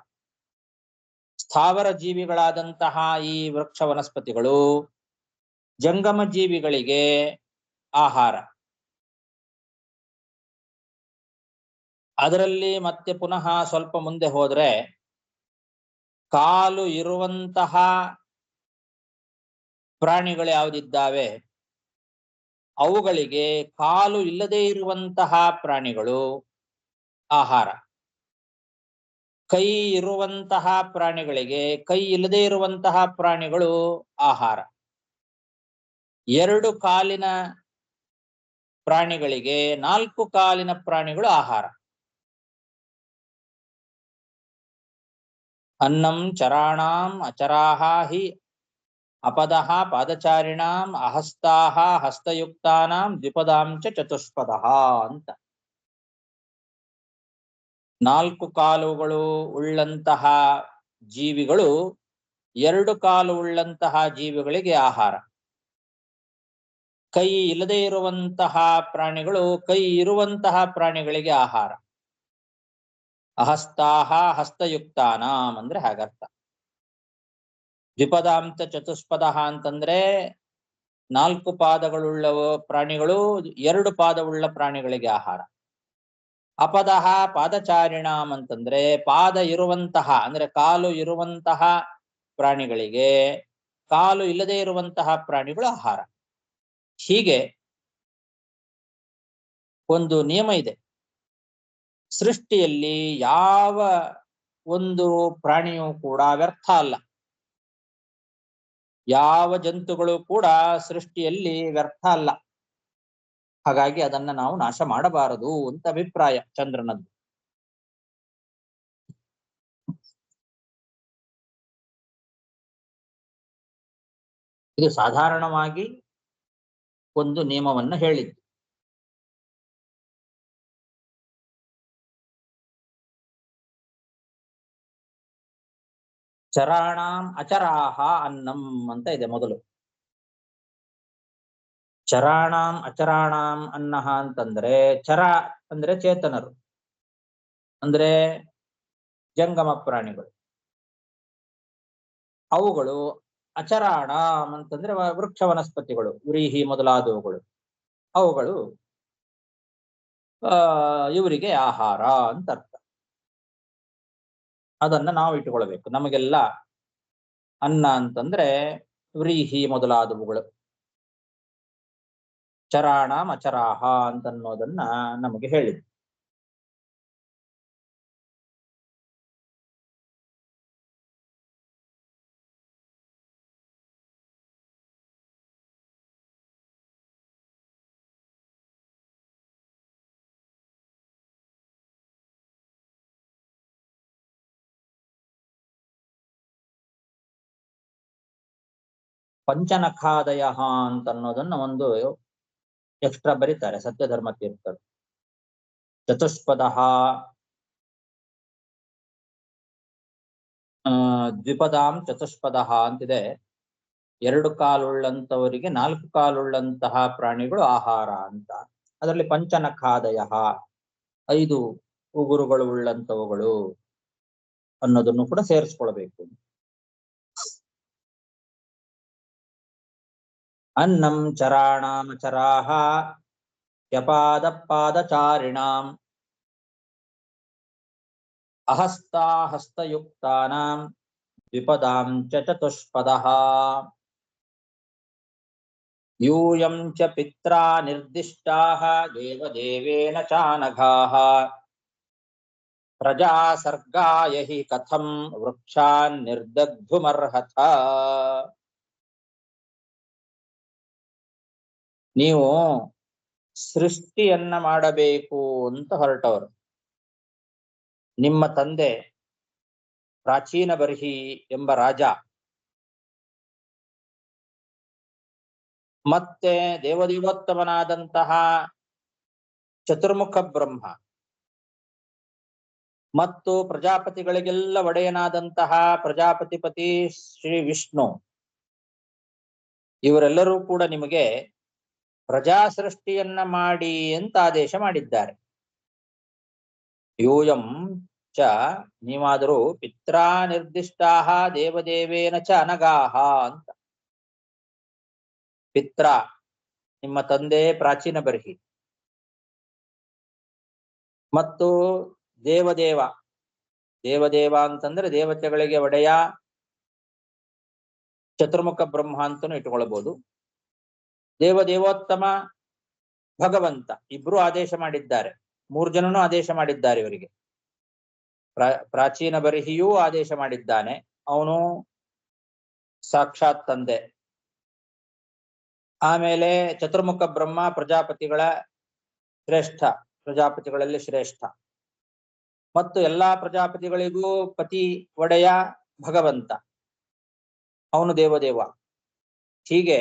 ಸ್ಥಾವರ ಜೀವಿಗಳಾದಂತಹ ಈ ವೃಕ್ಷ ವನಸ್ಪತಿಗಳು ಜಂಗಮ ಜೀವಿಗಳಿಗೆ ಆಹಾರ. ಅದರಲ್ಲಿ ಮತ್ತೆ ಪುನಃ ಸ್ವಲ್ಪ ಮುಂದೆ ಹೋದ್ರೆ ಕಾಲು ಇರುವಂತಹ ಪ್ರಾಣಿಗಳು ಯಾವುದಿದ್ದಾವೆ ಅವುಗಳಿಗೆ ಕಾಲು ಇಲ್ಲದೆ ಇರುವಂತಹ ಪ್ರಾಣಿಗಳು ಆಹಾರ. ಕೈ ಇರುವಂತಹ ಪ್ರಾಣಿಗಳಿಗೆ ಕೈ ಇಲ್ಲದೆ ಇರುವಂತಹ ಪ್ರಾಣಿಗಳು ಆಹಾರ. ಎರಡು ಕಾಲಿನ ಪ್ರಾಣಿಗಳಿಗೆ ನಾಲ್ಕು ಕಾಲಿನ ಪ್ರಾಣಿಗಳು ಆಹಾರ. ಅನ್ನಂ ಚರಾಣಾಂ ಅಚರಾಹ ಹಿ ಅಪದಃ ಪಾದಚಾರಿಣಾಂ ಅಹಸ್ತಾಹ ಹಸ್ತಯುಕ್ತಾನಾಂ ದ್ವಿಪದಾಂ ಚ ಚತುಷ್ಪದಃ ಅಂತ. 4 ಕಾಲುಗಳು ಉಳ್ಳಂತಹ ಜೀವಿಗಳು 2 ಕಾಲು ಉಳ್ಳಂತಹ ಜೀವಿಗಳಿಗೆ ಆಹಾರ. ಕೈ ಇಲ್ಲದೆ ಇರುವಂತಹ ಪ್ರಾಣಿಗಳು ಕೈ ಇರುವಂತಹ ಪ್ರಾಣಿಗಳಿಗೆ ಆಹಾರ. ಅಹಸ್ತಾಹ ಹಸ್ತಯುಕ್ತಾನಾಂ ಅಂದ್ರೆ ಹಾಗರ್ಥ. ದ್ವಿಪದಾಂತ ಚತುಷ್ಪದಃ ಅಂತಂದ್ರೆ 4 ಪಾದಗಳುಳ್ಳ ಪ್ರಾಣಿಗಳು 2 ಪಾದವುಳ್ಳ ಪ್ರಾಣಿಗಳಿಗೆ ಆಹಾರ. ಅಪದಃ ಪಾದಚಾರಿಣಾಂ ಅಂತಂದ್ರೆ ಪಾದ ಇರುವಂತಹ ಅಂದ್ರೆ ಕಾಲು ಇರುವಂತಹ ಪ್ರಾಣಿಗಳಿಗೆ ಕಾಲು ಇಲ್ಲದೆ ಇರುವಂತಹ ಪ್ರಾಣಿಗಳು ಆಹಾರ. ಹೀಗೆ ಒಂದು ನಿಯಮ ಇದೆ. ಸೃಷ್ಟಿಯಲ್ಲಿ ಯಾವ ಒಂದು ಪ್ರಾಣಿಯೂ ಕೂಡ ವ್ಯರ್ಥ ಅಲ್ಲ. ಯಾವ ಜಂತುಗಳು ಕೂಡ ಸೃಷ್ಟಿಯಲ್ಲಿ ವ್ಯರ್ಥ ಅಲ್ಲ. ಹಾಗಾಗಿ ಅದನ್ನ ನಾವು ನಾಶ ಮಾಡಬಾರದು ಅಂತ ಅಭಿಪ್ರಾಯ ಚಂದ್ರನದ್ದು. ಇದು ಸಾಧಾರಣವಾಗಿ ಒಂದು ನಿಯಮವನ್ನ ಹೇಳಿದ್ದು. ಚರಾಣಾಂ ಅಚರಾಹ ಅನ್ನಂ ಅಂತ ಇದೆ ಮೊದಲು. ಚರಾಣಾಂ ಅಚರಾಣಾಂ ಅನ್ನಹ ಅಂತಂದ್ರೆ ಚರ ಅಂದ್ರೆ ಚೇತನರು ಅಂದ್ರೆ ಜಂಗಮ ಪ್ರಾಣಿಗಳು. ಅವುಗಳು ಅಚರಾಣಾಂ ಅಂತಂದ್ರೆ ವೃಕ್ಷ ವನಸ್ಪತಿಗಳು, ವ್ರೀಹಿ ಮೊದಲಾದವುಗಳು. ಅವುಗಳು ಇವರಿಗೆ ಆಹಾರ ಅಂತ ಅರ್ಥ. ಅದನ್ನ ನಾವು ಇಟ್ಟುಕೊಳ್ಬೇಕು. ನಮಗೆಲ್ಲ ಅನ್ನ ಅಂತಂದ್ರೆ ವ್ರೀಹಿ ಮೊದಲಾದವುಗಳು. ಚರಾಣಾಂ ಅಚರಾಹ ಅಂತನ್ನೋದನ್ನ ನಮಗೆ ಹೇಳಿದ್ರು. ಪಂಚನಖಾದಯ ಅಂತನ್ನೋದನ್ನ ಒಂದು ಎಕ್ಸ್ಟ್ರಾ ಬರೀತಾರೆ ಸತ್ಯಧರ್ಮ ತೀರ್ಥರು. ಚತುಷ್ಪದಃ ದ್ವಿಪದಾಂ ಚತುಷ್ಪದಃ ಅಂತಿದೆ. 2 ಕಾಲುಳ್ಳಂತವರಿಗೆ 4 ಕಾಲುಳ್ಳಂತಹ ಪ್ರಾಣಿಗಳು ಆಹಾರ ಅಂತ. ಅದರಲ್ಲಿ ಪಂಚನಖಾದಯ 5 ಉಗುರುಗಳು ಉಳ್ಳಂತವುಗಳು ಅನ್ನೋದನ್ನು ಕೂಡ ಸೇರಿಸ್ಕೊಳ್ಬೇಕು. ಅನ್ನಂ ಚರಾಣಾಂ ಅಚರಾಹ ಯಪಾದ ಪಾದಚಾರಿಣಾಂ ಅಹಸ್ತಾ ಹಸ್ತಯುಕ್ತಾನಾಂ ದ್ವಿಪದಾಂ ಚ ಚತುಷ್ಪದಃ ಯೂಯಂ ಚ ಪಿತ್ರಾ ನಿರ್ದಿಷ್ಟಾಃ ದೇವದೇವೇನ ಚಾನಘಾಃ ಪ್ರಜಾ ಸರ್ಗಾಯ ಹಿ ಕಥಂ ವೃಕ್ಷಾನ್ ನಿರ್ದಗ್ಧುಮರ್ಹಥ. ನೀವು ಸೃಷ್ಟಿಯನ್ನ ಮಾಡಬೇಕು ಅಂತ ಹೊರಟವರು. ನಿಮ್ಮ ತಂದೆ ಪ್ರಾಚೀನ ಬರ್ಹಿ ಎಂಬ ರಾಜ ಮತ್ತೆ ದೇವದೇವೋತ್ತಮನಾದಂತಹ ಚತುರ್ಮುಖ ಬ್ರಹ್ಮ ಮತ್ತು ಪ್ರಜಾಪತಿಗಳಿಗೆಲ್ಲ ಒಡೆಯನಾದಂತಹ ಪ್ರಜಾಪತಿಪತಿ ಶ್ರೀ ವಿಷ್ಣು ಇವರೆಲ್ಲರೂ ಕೂಡ ನಿಮಗೆ ಪ್ರಜಾ ಸೃಷ್ಟಿಯನ್ನ ಮಾಡಿ ಅಂತ ಆದೇಶ ಮಾಡಿದ್ದಾರೆ. ಯೂಯಂ ಚ ನೀವಾದರೂ ಪಿತ್ರಾ ನಿರ್ದಿಷ್ಟಾಹ ದೇವದೇವೇನ ಚ ಅನಗಾಹ ಅಂತ. ಪಿತ್ರ ನಿಮ್ಮ ತಂದೆ ಪ್ರಾಚೀನ ಬರ್ಹಿ ಮತ್ತು ದೇವದೇವ. ದೇವದೇವ ಅಂತಂದ್ರೆ ದೇವತೆಗಳಿಗೆ ಒಡೆಯ ಚತುರ್ಮುಖ ಬ್ರಹ್ಮ ಅಂತನೂ ಇಟ್ಕೊಳ್ಬಹುದು. ದೇವದೇವೋತ್ತಮ ಭಗವಂತ ಇಬ್ರು ಆದೇಶ ಮಾಡಿದ್ದಾರೆ. 3 ಜನನೂ ಆದೇಶ ಮಾಡಿದ್ದಾರೆ ಇವರಿಗೆ. ಪ್ರಾಚೀನ ಬರ್ಹಿಯೂ ಆದೇಶ ಮಾಡಿದ್ದಾನೆ, ಅವನು ಸಾಕ್ಷಾತ್ ತಂದೆ. ಆಮೇಲೆ ಚತುರ್ಮುಖ ಬ್ರಹ್ಮ ಪ್ರಜಾಪತಿಗಳ ಶ್ರೇಷ್ಠ, ಪ್ರಜಾಪತಿಗಳಲ್ಲಿ ಶ್ರೇಷ್ಠ. ಮತ್ತು ಎಲ್ಲಾ ಪ್ರಜಾಪತಿಗಳಿಗೂ ಪತಿ ಒಡೆಯ ಭಗವಂತ, ಅವನು ದೇವದೇವ. ಹೀಗೆ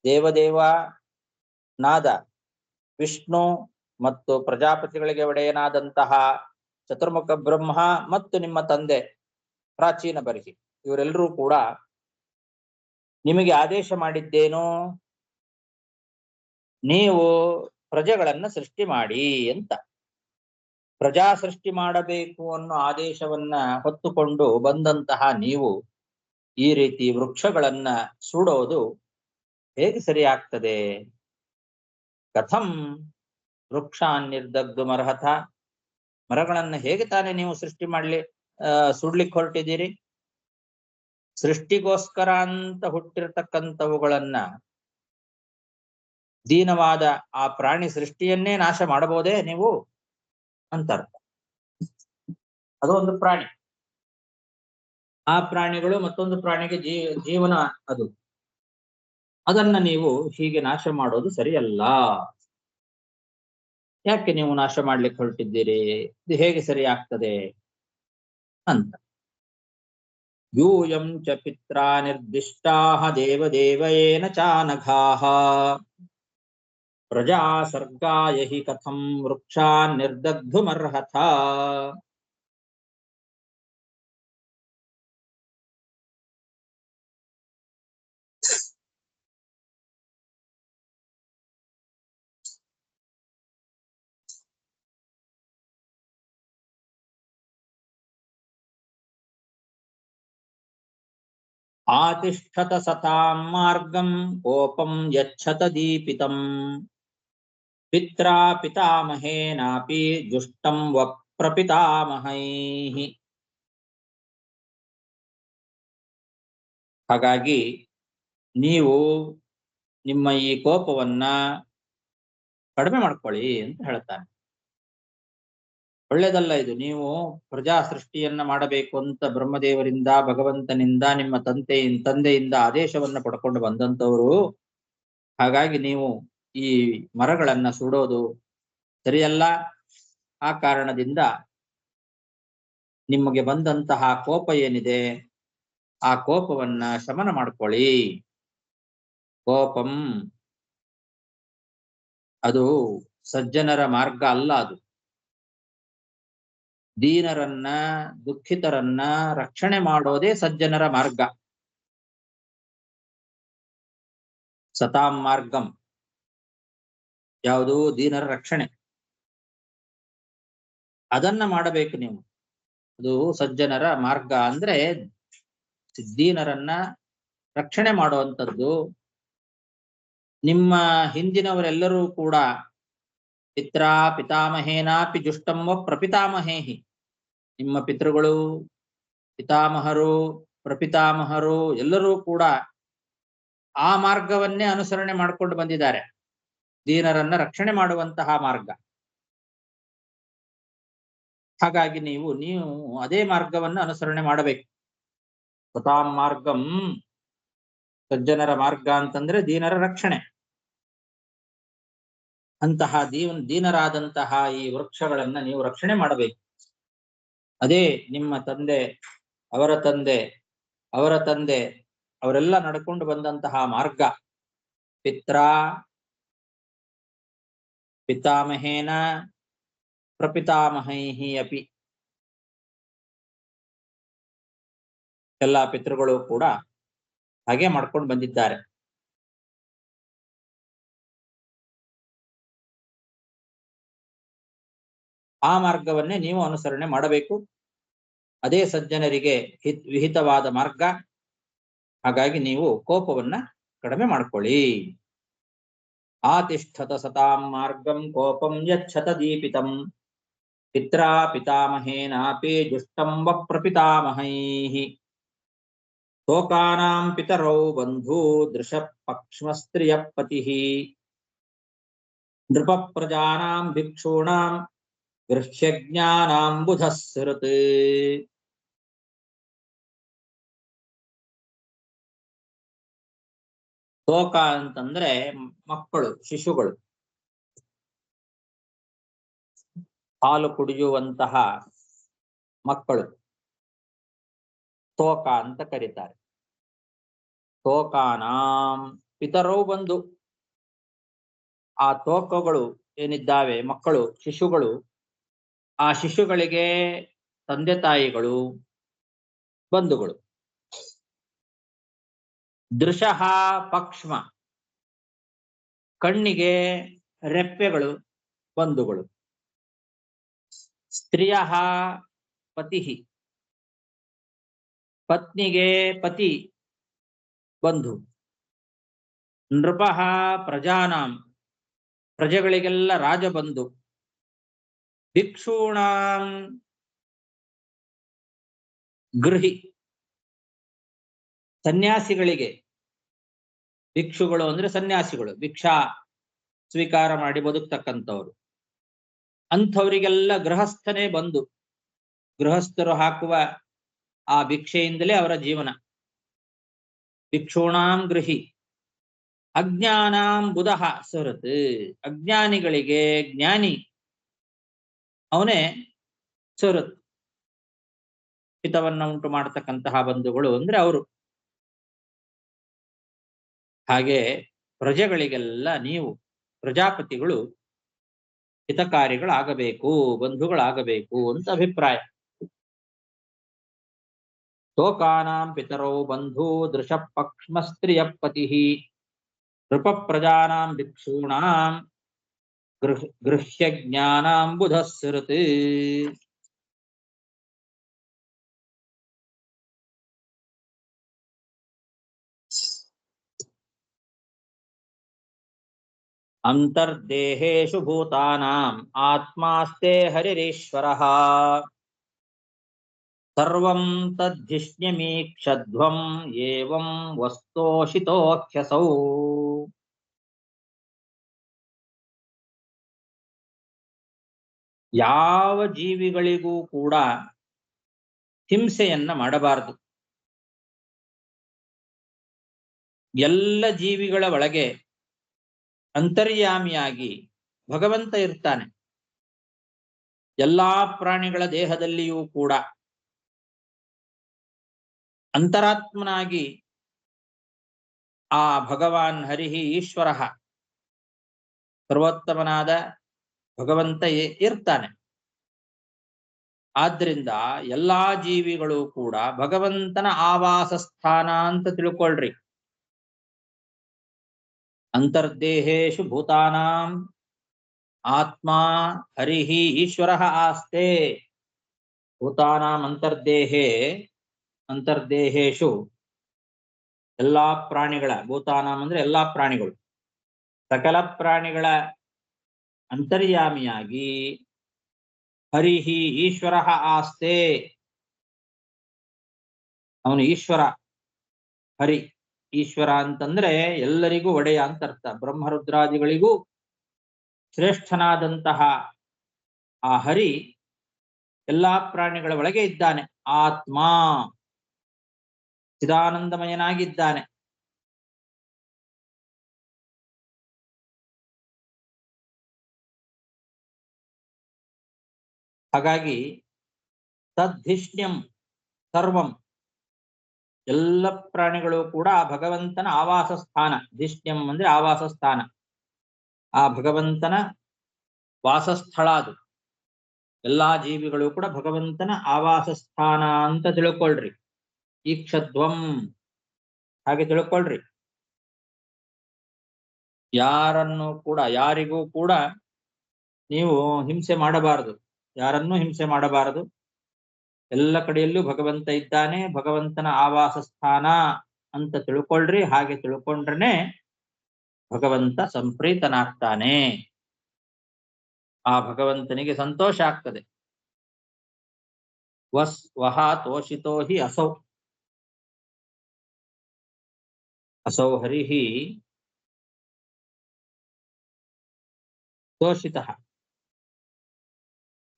ದೇವದೇವನಾದ ವಿಷ್ಣು ಮತ್ತು ಪ್ರಜಾಪತಿಗಳಿಗೆ ಒಡೆಯನಾದಂತಹ ಚತುರ್ಮುಖ ಬ್ರಹ್ಮ ಮತ್ತು ನಿಮ್ಮ ತಂದೆ ಪ್ರಾಚೀನ ಬರ್ಹಿ ಇವರೆಲ್ಲರೂ ಕೂಡ ನಿಮಗೆ ಆದೇಶ ಮಾಡಿದ್ದೇನು, ನೀವು ಪ್ರಜೆಗಳನ್ನ ಸೃಷ್ಟಿ ಮಾಡಿ ಅಂತ. ಪ್ರಜಾ ಸೃಷ್ಟಿ ಮಾಡಬೇಕು ಅನ್ನೋ ಆದೇಶವನ್ನ ಹೊತ್ತುಕೊಂಡು ಬಂದಂತಹ ನೀವು ಈ ರೀತಿ ವೃಕ್ಷಗಳನ್ನ ಸುಡೋದು ಹೇಗೆ ಸರಿ ಆಗ್ತದೆ? ಕಥಂ ವೃಕ್ಷಾನ್ ನಿರ್ದಗ್ಧುಮರ್ಹತ, ಮರಗಳನ್ನ ಹೇಗೆ ತಾನೇ ನೀವು ಸೃಷ್ಟಿ ಸುಡ್ಲಿಕ್ಕೆ ಹೊರಟಿದ್ದೀರಿ? ಸೃಷ್ಟಿಗೋಸ್ಕರ ಅಂತ ಹುಟ್ಟಿರ್ತಕ್ಕಂಥವುಗಳನ್ನ ದೀನವಾದ ಆ ಪ್ರಾಣಿ ಸೃಷ್ಟಿಯನ್ನೇ ನಾಶ ಮಾಡಬಹುದೇ ನೀವು ಅಂತರ್ಥ. ಅದು ಒಂದು ಪ್ರಾಣಿ, ಆ ಪ್ರಾಣಿಗಳು ಮತ್ತೊಂದು ಪ್ರಾಣಿಗೆ ಜೀವನ ಅದನ್ನ ನೀವು ಹೀಗೆ ನಾಶ ಮಾಡೋದು ಸರಿಯಲ್ಲ. ಯಾಕೆ ನೀವು ನಾಶ ಮಾಡ್ಲಿಕ್ಕೆ ಹೊರಟಿದ್ದೀರಿ? ಇದು ಹೇಗೆ ಸರಿ ಆಗ್ತದೆ ಅಂತ. ಯೂಯಂ ಚ ಪಿತ್ರಾ ನಿರ್ದಿಷ್ಟಾಃ ದೇವದೇವೇನ ಚಾನಘಾಃ ಪ್ರಜಾ ಸರ್ಗಾಯ ಹಿ ಕಥಂ ವೃಕ್ಷಾನ್ ನಿರ್ದಗ್ಧುಮರ್ಹಥ. ಆತಿಷ್ಠತ ಸತಾಂ ಮಾರ್ಗಂ ಕೋಪಂ ಯಚ್ಛತ ದೀಪಿತಂ ಪಿತ್ರಾ ಪಿತಾಮಹೇನಾಪಿ ಜುಷ್ಟಂ ವಪ್ರಪಿತಾಮಹೈಃ. ಹಾಗಾಗಿ ನೀವು ನಿಮ್ಮ ಈ ಕೋಪವನ್ನ ಕಡಿಮೆ ಮಾಡ್ಕೊಳ್ಳಿ ಅಂತ ಹೇಳ್ತಾನೆ. ಒಳ್ಳೇದಲ್ಲ ಇದು. ನೀವು ಪ್ರಜಾ ಸೃಷ್ಟಿಯನ್ನ ಮಾಡಬೇಕು ಅಂತ ಬ್ರಹ್ಮದೇವರಿಂದ ಭಗವಂತನಿಂದ ನಿಮ್ಮ ತಂದೆಯಿಂದ ಆದೇಶವನ್ನ ಪಡ್ಕೊಂಡು ಬಂದಂತವರು. ಹಾಗಾಗಿ ನೀವು ಈ ಮರಗಳನ್ನ ಸುಡೋದು ಸರಿಯಲ್ಲ. ಆ ಕಾರಣದಿಂದ ನಿಮಗೆ ಬಂದಂತಹ ಕೋಪ ಏನಿದೆ ಆ ಕೋಪವನ್ನ ಶಮನ ಮಾಡ್ಕೊಳ್ಳಿ. ಕೋಪಂ ಅದು ಸಜ್ಜನರ ಮಾರ್ಗ ಅಲ್ಲ. ಅದು ದೀನರನ್ನ ದುಃಖಿತರನ್ನ ರಕ್ಷಣೆ ಮಾಡೋದೇ ಸಜ್ಜನರ ಮಾರ್ಗ. ಸತಾಂ ಮಾರ್ಗಂ ಯಾವುದು? ದೀನರ ರಕ್ಷಣೆ. ಅದನ್ನ ಮಾಡಬೇಕು ನೀವು. ಅದು ಸಜ್ಜನರ ಮಾರ್ಗ ಅಂದ್ರೆ ದೀನರನ್ನ ರಕ್ಷಣೆ ಮಾಡುವಂಥದ್ದು. ನಿಮ್ಮ ಹಿಂದಿನವರೆಲ್ಲರೂ ಕೂಡ ಪಿತ್ರಾ ಪಿತಾಮಹೇನಾಪಿ ಜುಷ್ಟಂವ ಪ್ರಪಿತಾಮಹೇಹಿ, ನಿಮ್ಮ ಪಿತೃಗಳು ಪಿತಾಮಹರು ಪ್ರಪಿತಾಮಹರು ಎಲ್ಲರೂ ಕೂಡ ಆ ಮಾರ್ಗವನ್ನೇ ಅನುಸರಣೆ ಮಾಡಿಕೊಂಡು ಬಂದಿದ್ದಾರೆ. ದೀನರನ್ನ ರಕ್ಷಣೆ ಮಾಡುವಂತಹ ಮಾರ್ಗ. ಹಾಗಾಗಿ ನೀವು ಅದೇ ಮಾರ್ಗವನ್ನ ಅನುಸರಣೆ ಮಾಡಬೇಕು. ಸತಾಂ ಮಾರ್ಗಂ, ಸಜ್ಜನರ ಮಾರ್ಗ ಅಂತಂದ್ರೆ ದೀನರ ರಕ್ಷಣೆ. ಅಂತಹ ದೀನರಾದಂತಹ ಈ ವೃಕ್ಷಗಳನ್ನ ನೀವು ರಕ್ಷಣೆ ಮಾಡಬೇಕು. ಅದೇ ನಿಮ್ಮ ತಂದೆ, ಅವರ ತಂದೆ, ಅವರ ತಂದೆ ಅವರೆಲ್ಲ ನಡ್ಕೊಂಡು ಬಂದಂತಹ ಮಾರ್ಗ. ಪಿತ್ರಾ ಪಿತಾಮಹೇನ ಪ್ರಪಿತಾಮಹೈಃ ಅಪಿ, ಎಲ್ಲ ಪಿತೃಗಳು ಕೂಡ ಹಾಗೆ ಮಾಡ್ಕೊಂಡು ಬಂದಿದ್ದಾರೆ. ಆ ಮಾರ್ಗವನ್ನೇ ನೀವು ಅನುಸರಣೆ ಮಾಡಬೇಕು. ಅದೇ ಸಜ್ಜನರಿಗೆ ವಿಹಿತವಾದ ಮಾರ್ಗ. ಹಾಗಾಗಿ ನೀವು ಕೋಪವನ್ನ ಕಡಿಮೆ ಮಾಡ್ಕೊಳ್ಳಿ. ಆತಿಷ್ಠತ ಸತಾಂ ಮಾರ್ಗಂ ಕೋಪಂ ಯಚ್ಛತ ದೀಪಿತಂ ಪಿತ್ರಾ ಪಿತಾಮಹೇನಾಪಿ ಜುಷ್ಟಂ ವಪ್ರಪಿತಾಮಹೈಃ ಶೋಕಾನಾಂ ಪಿತರೌ ಬಂಧೂ ದೃಶ ಪಕ್ಷ್ಮಸ್ತ್ರಿಯ ಪತಿಃ ನೃಪ ಪ್ರಜಾನಾಂ ಭಿಕ್ಷೂಣಾಂ ಗೃಹ್ಯಜ್ಞಾನಾಂ ಬುಧಸ್ಸೃತ್. ಶೋಕ ಅಂತಂದ್ರೆ ಮಕ್ಕಳು, ಶಿಶುಗಳು, ಹಾಲು ಕುಡಿಯುವಂತಹ ಮಕ್ಕಳು ಶೋಕ ಅಂತ ಕರೀತಾರೆ. ತೋಕಾನಾಂ ಪಿತರೌ ಬಂಧು. ಆ ತೋಕಗಳು ಏನಿದ್ದಾವೆ, ಮಕ್ಕಳು, ಶಿಶುಗಳು, ಆ ಶಿಶುಗಳಿಗೆ ತಂದೆ ತಾಯಿಗಳು, ಬಂಧುಗಳು. ದೃಶಃ ಪಕ್ಷ್ಮ ಕಣ್ಣಿಗೆ ರೆಪ್ಪೆಗಳು, ಬಂಧುಗಳು. ಸ್ತ್ರೀಯ ಪತಿ ಪತ್ನಿಗೆ ಪತಿ, ಬಂಧು. ನೃಪ ಪ್ರಜಾನಾಂ ಪ್ರಜೆಗಳಿಗೆಲ್ಲ ರಾಜಬಂಧು. ಭಿಕ್ಷೂಣಾಂ ಗೃಹಿ ಸನ್ಯಾಸಿಗಳಿಗೆ, ಭಿಕ್ಷುಗಳು ಅಂದ್ರೆ ಸನ್ಯಾಸಿಗಳು, ಭಿಕ್ಷಾ ಸ್ವೀಕಾರ ಮಾಡಿ ಬದುಕ್ತಕ್ಕಂಥವ್ರು. ಅಂಥವರಿಗೆಲ್ಲ ಗೃಹಸ್ಥನೇ ಬಂಧು. ಗೃಹಸ್ಥರು ಹಾಕುವ ಆ ಭಿಕ್ಷೆಯಿಂದಲೇ ಅವರ ಜೀವನ. ಭಿಕ್ಷೂಣಾಂ ಗೃಹಿ. ಅಜ್ಞಾನಾಂ ಬುಧಃ ಸುಹೃತ್ ಅಜ್ಞಾನಿಗಳಿಗೆ ಜ್ಞಾನಿ ಅವನೇ ಸುಹೃತ್. ಹಿತವನ್ನ ಉಂಟು ಮಾಡತಕ್ಕಂತಹ ಬಂಧುಗಳು ಅಂದ್ರೆ ಅವರು. ಹಾಗೆ ಪ್ರಜೆಗಳಿಗೆಲ್ಲ ನೀವು ಪ್ರಜಾಪತಿಗಳು ಹಿತಕಾರಿಗಳಾಗಬೇಕು, ಬಂಧುಗಳಾಗಬೇಕು ಅಂತ ಅಭಿಪ್ರಾಯ. ತೋಕಾನಾಂ ಪಿತರೌ ಬಂಧು ದೃಶ ಪಕ್ಷ್ಮ ಸ್ತ್ರೀಯ ಪತಿ ನೃಪ ಪ್ರಜಾನಾಂ ಭಿಕ್ಷೂಣಾಂ ಗೃಹ್ಯ ಜ್ಞಾನಾಂ ಬುಧಃ ಸುಹೃತ್. ಅಂತರ್ದೇಹೇಷು ಭೂತಾನಾಂ ಆತ್ಮಾಸ್ತೆ ಹರಿರೀಶ್ವರಃ ಸರ್ವಂ ತದ್ಧಿಷ್ಣ್ಯಮೀಕ್ಷಧ್ವಂ ಏವಂ ವಸ್ತೋಷಿತೋಖ್ಯಸೌ. ಯಾವ ಜೀವಿಗಳಿಗೂ ಕೂಡ ಹಿಂಸೆಯನ್ನ ಮಾಡಬಾರದು. ಎಲ್ಲ ಜೀವಿಗಳ ಒಳಗೆ ಅಂತರ್ಯಾಮಿಯಾಗಿ ಭಗವಂತ ಇರ್ತಾನೆ. ಎಲ್ಲಾ ಪ್ರಾಣಿಗಳ ದೇಹದಲ್ಲಿಯೂ ಕೂಡ ಅಂತರಾತ್ಮನಾಗಿ ಆ ಭಗವಾನ್ ಹರಿಹಿ ಈಶ್ವರ ಸರ್ವೋತ್ತಮನಾದ ಭಗವಂತ ಇರ್ತಾನೆ. ಆದ್ರಿಂದ ಎಲ್ಲಾ ಜೀವಿಗಳು ಕೂಡ ಭಗವಂತನ ಆವಾಸ ಸ್ಥಾನ ಅಂತ ತಿಳ್ಕೊಳ್ರಿ. ಅಂತರ್ದೇಹೇಷು ಭೂತಾನಾಂ ಆತ್ಮ ಹರಿಹಿ ಈಶ್ವರ ಆಸ್ತೆ. ಭೂತಾನಾಂ ಅಂತರ್ದೇಹೇ ಅಂತರ್ದೇಹೇಷು ಎಲ್ಲಾ ಪ್ರಾಣಿಗಳ, ಭೂತಾನಾಂ ಅಂದ್ರೆ ಎಲ್ಲಾ ಪ್ರಾಣಿಗಳು, ಸಕಲ ಪ್ರಾಣಿಗಳ ಅಂತರ್ಯಾಮಿಯಾಗಿ ಹರಿಹಿ ಈಶ್ವರ ಆಸ್ತೆ. ಅವನು ಈಶ್ವರ. ಹರಿ ಈಶ್ವರ ಅಂತಂದ್ರೆ ಎಲ್ಲರಿಗೂ ಒಡೆಯ ಅಂತ ಅರ್ಥ. ಬ್ರಹ್ಮರುದ್ರಾದಿಗಳಿಗೂ ಶ್ರೇಷ್ಠನಾದಂತಹ ಆ ಹರಿ ಎಲ್ಲಾ ಪ್ರಾಣಿಗಳ ಒಳಗೆ ಇದ್ದಾನೆ. ಆತ್ಮ ಚಿದಾನಂದಮಯನಾಗಿದ್ದಾನೆ. ಹಾಗಾಗಿ ತದ್ಧಿಷ್ಣ್ಯಂ ಸರ್ವಂ ಎಲ್ಲ ಪ್ರಾಣಿಗಳು ಕೂಡ ಆ ಭಗವಂತನ ಆವಾಸ ಸ್ಥಾನ. ಧಿಷ್ಣ್ಯಂ ಅಂದ್ರೆ ಆವಾಸ ಸ್ಥಾನ, ಆ ಭಗವಂತನ ವಾಸಸ್ಥಳ ಅದು. ಎಲ್ಲಾ ಜೀವಿಗಳು ಕೂಡ ಭಗವಂತನ ಆವಾಸ ಸ್ಥಾನ ಅಂತ ತಿಳ್ಕೊಳ್ರಿ. ಈಕ್ಷಧ್ವಂ ಹಾಗೆ ತಿಳ್ಕೊಳ್ರಿ. ಯಾರನ್ನು ಕೂಡ, ಯಾರಿಗೂ ಕೂಡ ನೀವು ಹಿಂಸೆ ಮಾಡಬಾರದು. ಯಾರನ್ನೂ ಹಿಂಸೆ ಮಾಡಬಾರದು. ಎಲ್ಲ ಕಡೆಯಲ್ಲೂ ಭಗವಂತ ಇದ್ದಾನೆ, ಭಗವಂತನ ಆವಾಸ ಸ್ಥಾನ ಅಂತ ತಿಳ್ಕೊಳ್ರಿ. ಹಾಗೆ ತಿಳ್ಕೊಂಡ್ರೆ ಭಗವಂತ ಸಂಪ್ರೀತನಾಗ್ತಾನೆ. ಆ ಭಗವಂತನಿಗೆ ಸಂತೋಷ ಆಗ್ತದೆ. ವಹ ತೋಷಿತೋ ಹಿ ಅಸೌ. ಅಸೌ ಹರಿಹಿ ತೋಷಿತಃ.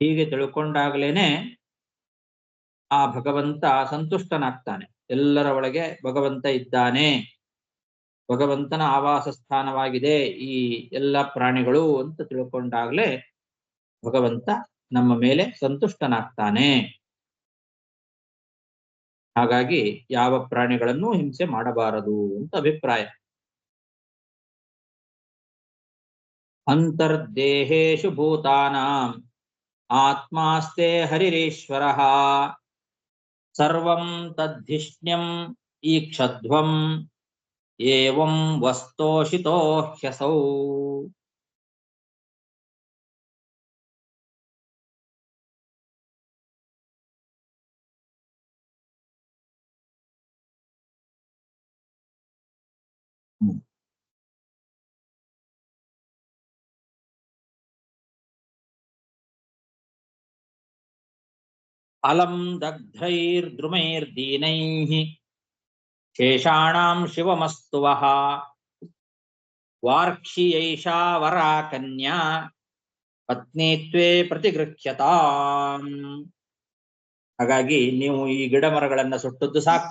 ಹೀಗೆ ತಿಳ್ಕೊಂಡಾಗ್ಲೇನೆ ಆ ಭಗವಂತ ಸಂತುಷ್ಟನಾಗ್ತಾನೆ. ಎಲ್ಲರ ಒಳಗೆ ಭಗವಂತ ಇದ್ದಾನೆ, ಭಗವಂತನ ಆವಾಸ ಸ್ಥಾನವಾಗಿದೆ ಈ ಎಲ್ಲ ಪ್ರಾಣಿಗಳು ಅಂತ ತಿಳ್ಕೊಂಡಾಗ್ಲೇ ಭಗವಂತ ನಮ್ಮ ಮೇಲೆ ಸಂತುಷ್ಟನಾಗ್ತಾನೆ. ಹಾಗಾಗಿ ಯಾವ ಪ್ರಾಣಿಗಳನ್ನೂ ಹಿಂಸೆ ಮಾಡಬಾರದು ಅಂತ ಅಭಿಪ್ರಾಯ. ಅಂತರ್ದೇಹೇಶು ಭೂತಾನಾಂ ಆತ್ಮಾಸ್ತೆ ಹರಿರೀಶ್ವರಃ ಸರ್ವಂ ತದ್ಧಿಷ್ಣ್ಯಂ ಈಕ್ಷಧ್ವಂ ಏವಂ ವಸ್ತೋಷಿತೋ ಹ್ಯಸೌ. ಅಲಂ ದಗ್ಧೈರ್ದ್ರುಮೈರ್ದೀನೈಃ ಶೇಷಾಣಾಂ ಶಿವಮಸ್ತುವಃ ವಾರ್ಕ್ಷಿಯೈಷಾ ವರಾ ಕನ್ಯಾ ಪತ್ನಿತ್ವೇ ಪ್ರತಿಗೃಹ್ಯತಾಂ. ಹಾಗಾಗಿ ನೀವು ಈ ಗಿಡ ಮರಗಳನ್ನ ಸುಟ್ಟದ್ದು ಸಾಕು.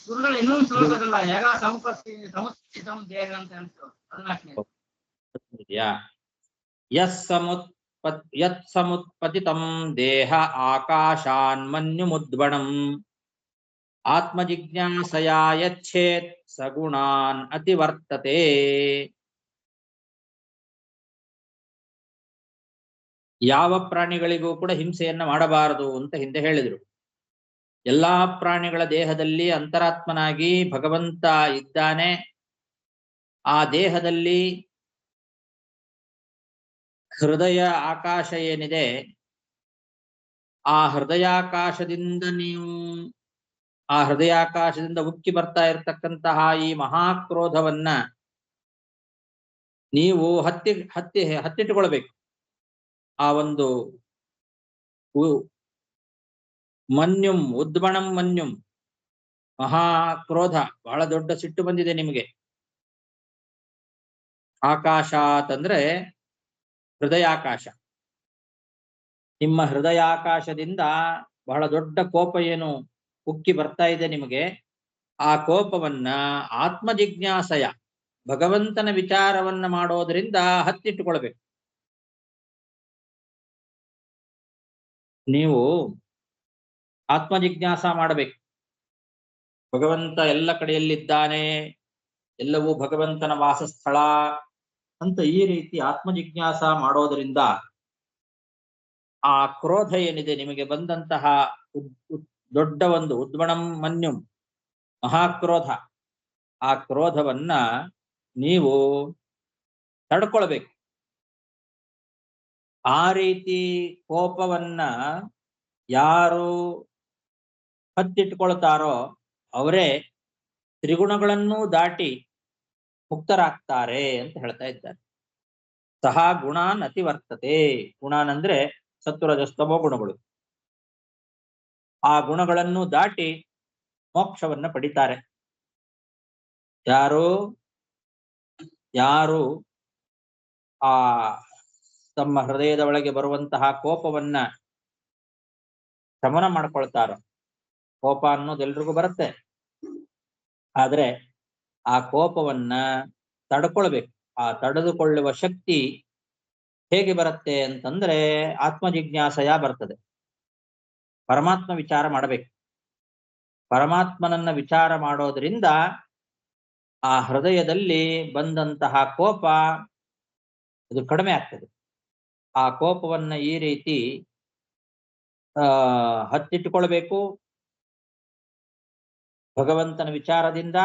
ಗುರುಗಳು ಇನ್ನೊಂದು ಶ್ಲೋಕದಲ್ಲ ಯಾಗ ಸಮುಚಿತಂ ದೇಹ ಅಂತ ಅನ್ಸು 14ನೇ. ಇದೆಯಾ? ಯತ್ ಸಮುತ್ಪತಿತಂ ದೇಹ ಆಕಾಶಾನ್ಮನ್ಯುಮುದ್ಬಣಂ ಆತ್ಮಜಿಜ್ಞಾಸಯಾ ಯಚ್ಛೇತ್ ಸಗುಣಾನ್ ಅತಿವರ್ತತೆ. ಯಾವ ಪ್ರಾಣಿಗಳಿಗೂ ಕೂಡ ಹಿಂಸೆಯನ್ನ ಮಾಡಬಾರದು ಅಂತ ಹಿಂದೆ ಹೇಳಿದರು. ಎಲ್ಲಾ ಪ್ರಾಣಿಗಳ ದೇಹದಲ್ಲಿ ಅಂತರಾತ್ಮನಾಗಿ ಭಗವಂತ ಇದ್ದಾನೆ. ಆ ದೇಹದಲ್ಲಿ ಹೃದಯ ಆಕಾಶ ಏನಿದೆ, ಆ ಹೃದಯಾಕಾಶದಿಂದ ಉಕ್ಕಿ ಬರ್ತಾ ಇರತಕ್ಕಂತಹ ಈ ಮಹಾಕ್ರೋಧವನ್ನ ನೀವು ಹತ್ತಿಟ್ಟುಕೊಳ್ಬೇಕು. ಆ ಒಂದು ಮನ್ಯುಂ ಉದ್ಬಣಂ ಮನ್ಯುಂ ಮಹಾಕ್ರೋಧ, ಬಹಳ ದೊಡ್ಡ ಸಿಟ್ಟು ಬಂದಿದೆ ನಿಮಗೆ. ಆಕಾಶ ಅಂತಂದ್ರೆ ಹೃದಯಾಕಾಶ. ನಿಮ್ಮ ಹೃದಯಾಕಾಶದಿಂದ ಬಹಳ ದೊಡ್ಡ ಕೋಪ ಏನು ಉಕ್ಕಿ ಬರ್ತಾ ಇದೆ ನಿಮಗೆ. ಆ ಕೋಪವನ್ನ ಆತ್ಮಜಿಜ್ಞಾಸಯ, ಭಗವಂತನ ವಿಚಾರವನ್ನ ಮಾಡೋದ್ರಿಂದ ಹತ್ತಿಟ್ಟುಕೊಳ್ಬೇಕು. ನೀವು ಆತ್ಮಜಿಜ್ಞಾಸ ಮಾಡಬೇಕು. ಭಗವಂತ ಎಲ್ಲ ಕಡೆಯಲ್ಲಿದ್ದಾನೆ, ಎಲ್ಲವೂ ಭಗವಂತನ ವಾಸಸ್ಥಳ ಅಂತ ಈ ರೀತಿ ಆತ್ಮಜಿಜ್ಞಾಸ ಮಾಡೋದರಿಂದ ಆ ಕ್ರೋಧ ಏನಿದೆ ನಿಮಗೆ ಬಂದಂತಹ ದೊಡ್ಡ ಒಂದು ಉದ್ಬಣಂ ಮನ್ಯುಂ ಮಹಾಕ್ರೋಧ, ಆ ಕ್ರೋಧವನ್ನ ನೀವು ತಡ್ಕೊಳ್ಬೇಕು. ಆ ರೀತಿ ಕೋಪವನ್ನ ಯಾರು ಹತ್ತಿಟ್ಕೊಳ್ತಾರೋ ಅವರೇ ತ್ರಿಗುಣಗಳನ್ನೂ ದಾಟಿ ಮುಕ್ತರಾಗ್ತಾರೆ ಅಂತ ಹೇಳ್ತಾ ಇದ್ದಾರೆ. ಸಹ ಗುಣಾನ್ ಅತಿವರ್ತತೆ. ಗುಣಾನ್ ಅಂದ್ರೆ ಸತ್ವರಜಸ್ತಮೋ ಗುಣಗಳು. ಆ ಗುಣಗಳನ್ನು ದಾಟಿ ಮೋಕ್ಷವನ್ನ ಪಡಿತಾರೆ. ಯಾರು ಆ ತಮ್ಮ ಹೃದಯದ ಒಳಗೆ ಬರುವಂತಹ ಕೋಪವನ್ನ ಶಮನ ಮಾಡ್ಕೊಳ್ತಾರೋ. ಕೋಪ ಅನ್ನೋದು ಎಲ್ರಿಗೂ ಬರುತ್ತೆ, ಆದ್ರೆ ಆ ಕೋಪವನ್ನ ತಡ್ಕೊಳ್ಬೇಕು. ಆ ತಡೆದುಕೊಳ್ಳುವ ಶಕ್ತಿ ಹೇಗೆ ಬರುತ್ತೆ ಅಂತಂದ್ರೆ ಆತ್ಮಜಿಜ್ಞಾಸಯ ಬರ್ತದೆ. ಪರಮಾತ್ಮ ವಿಚಾರ ಮಾಡಬೇಕು. ಪರಮಾತ್ಮನನ್ನ ವಿಚಾರ ಮಾಡೋದ್ರಿಂದ ಆ ಹೃದಯದಲ್ಲಿ ಬಂದಂತಹ ಕೋಪ ಅದು ಕಡಿಮೆ ಆಗ್ತದೆ. ಆ ಕೋಪವನ್ನ ಈ ರೀತಿ ಹತ್ತಿಟ್ಟುಕೊಳ್ಬೇಕು ಭಗವಂತನ ವಿಚಾರದಿಂದ.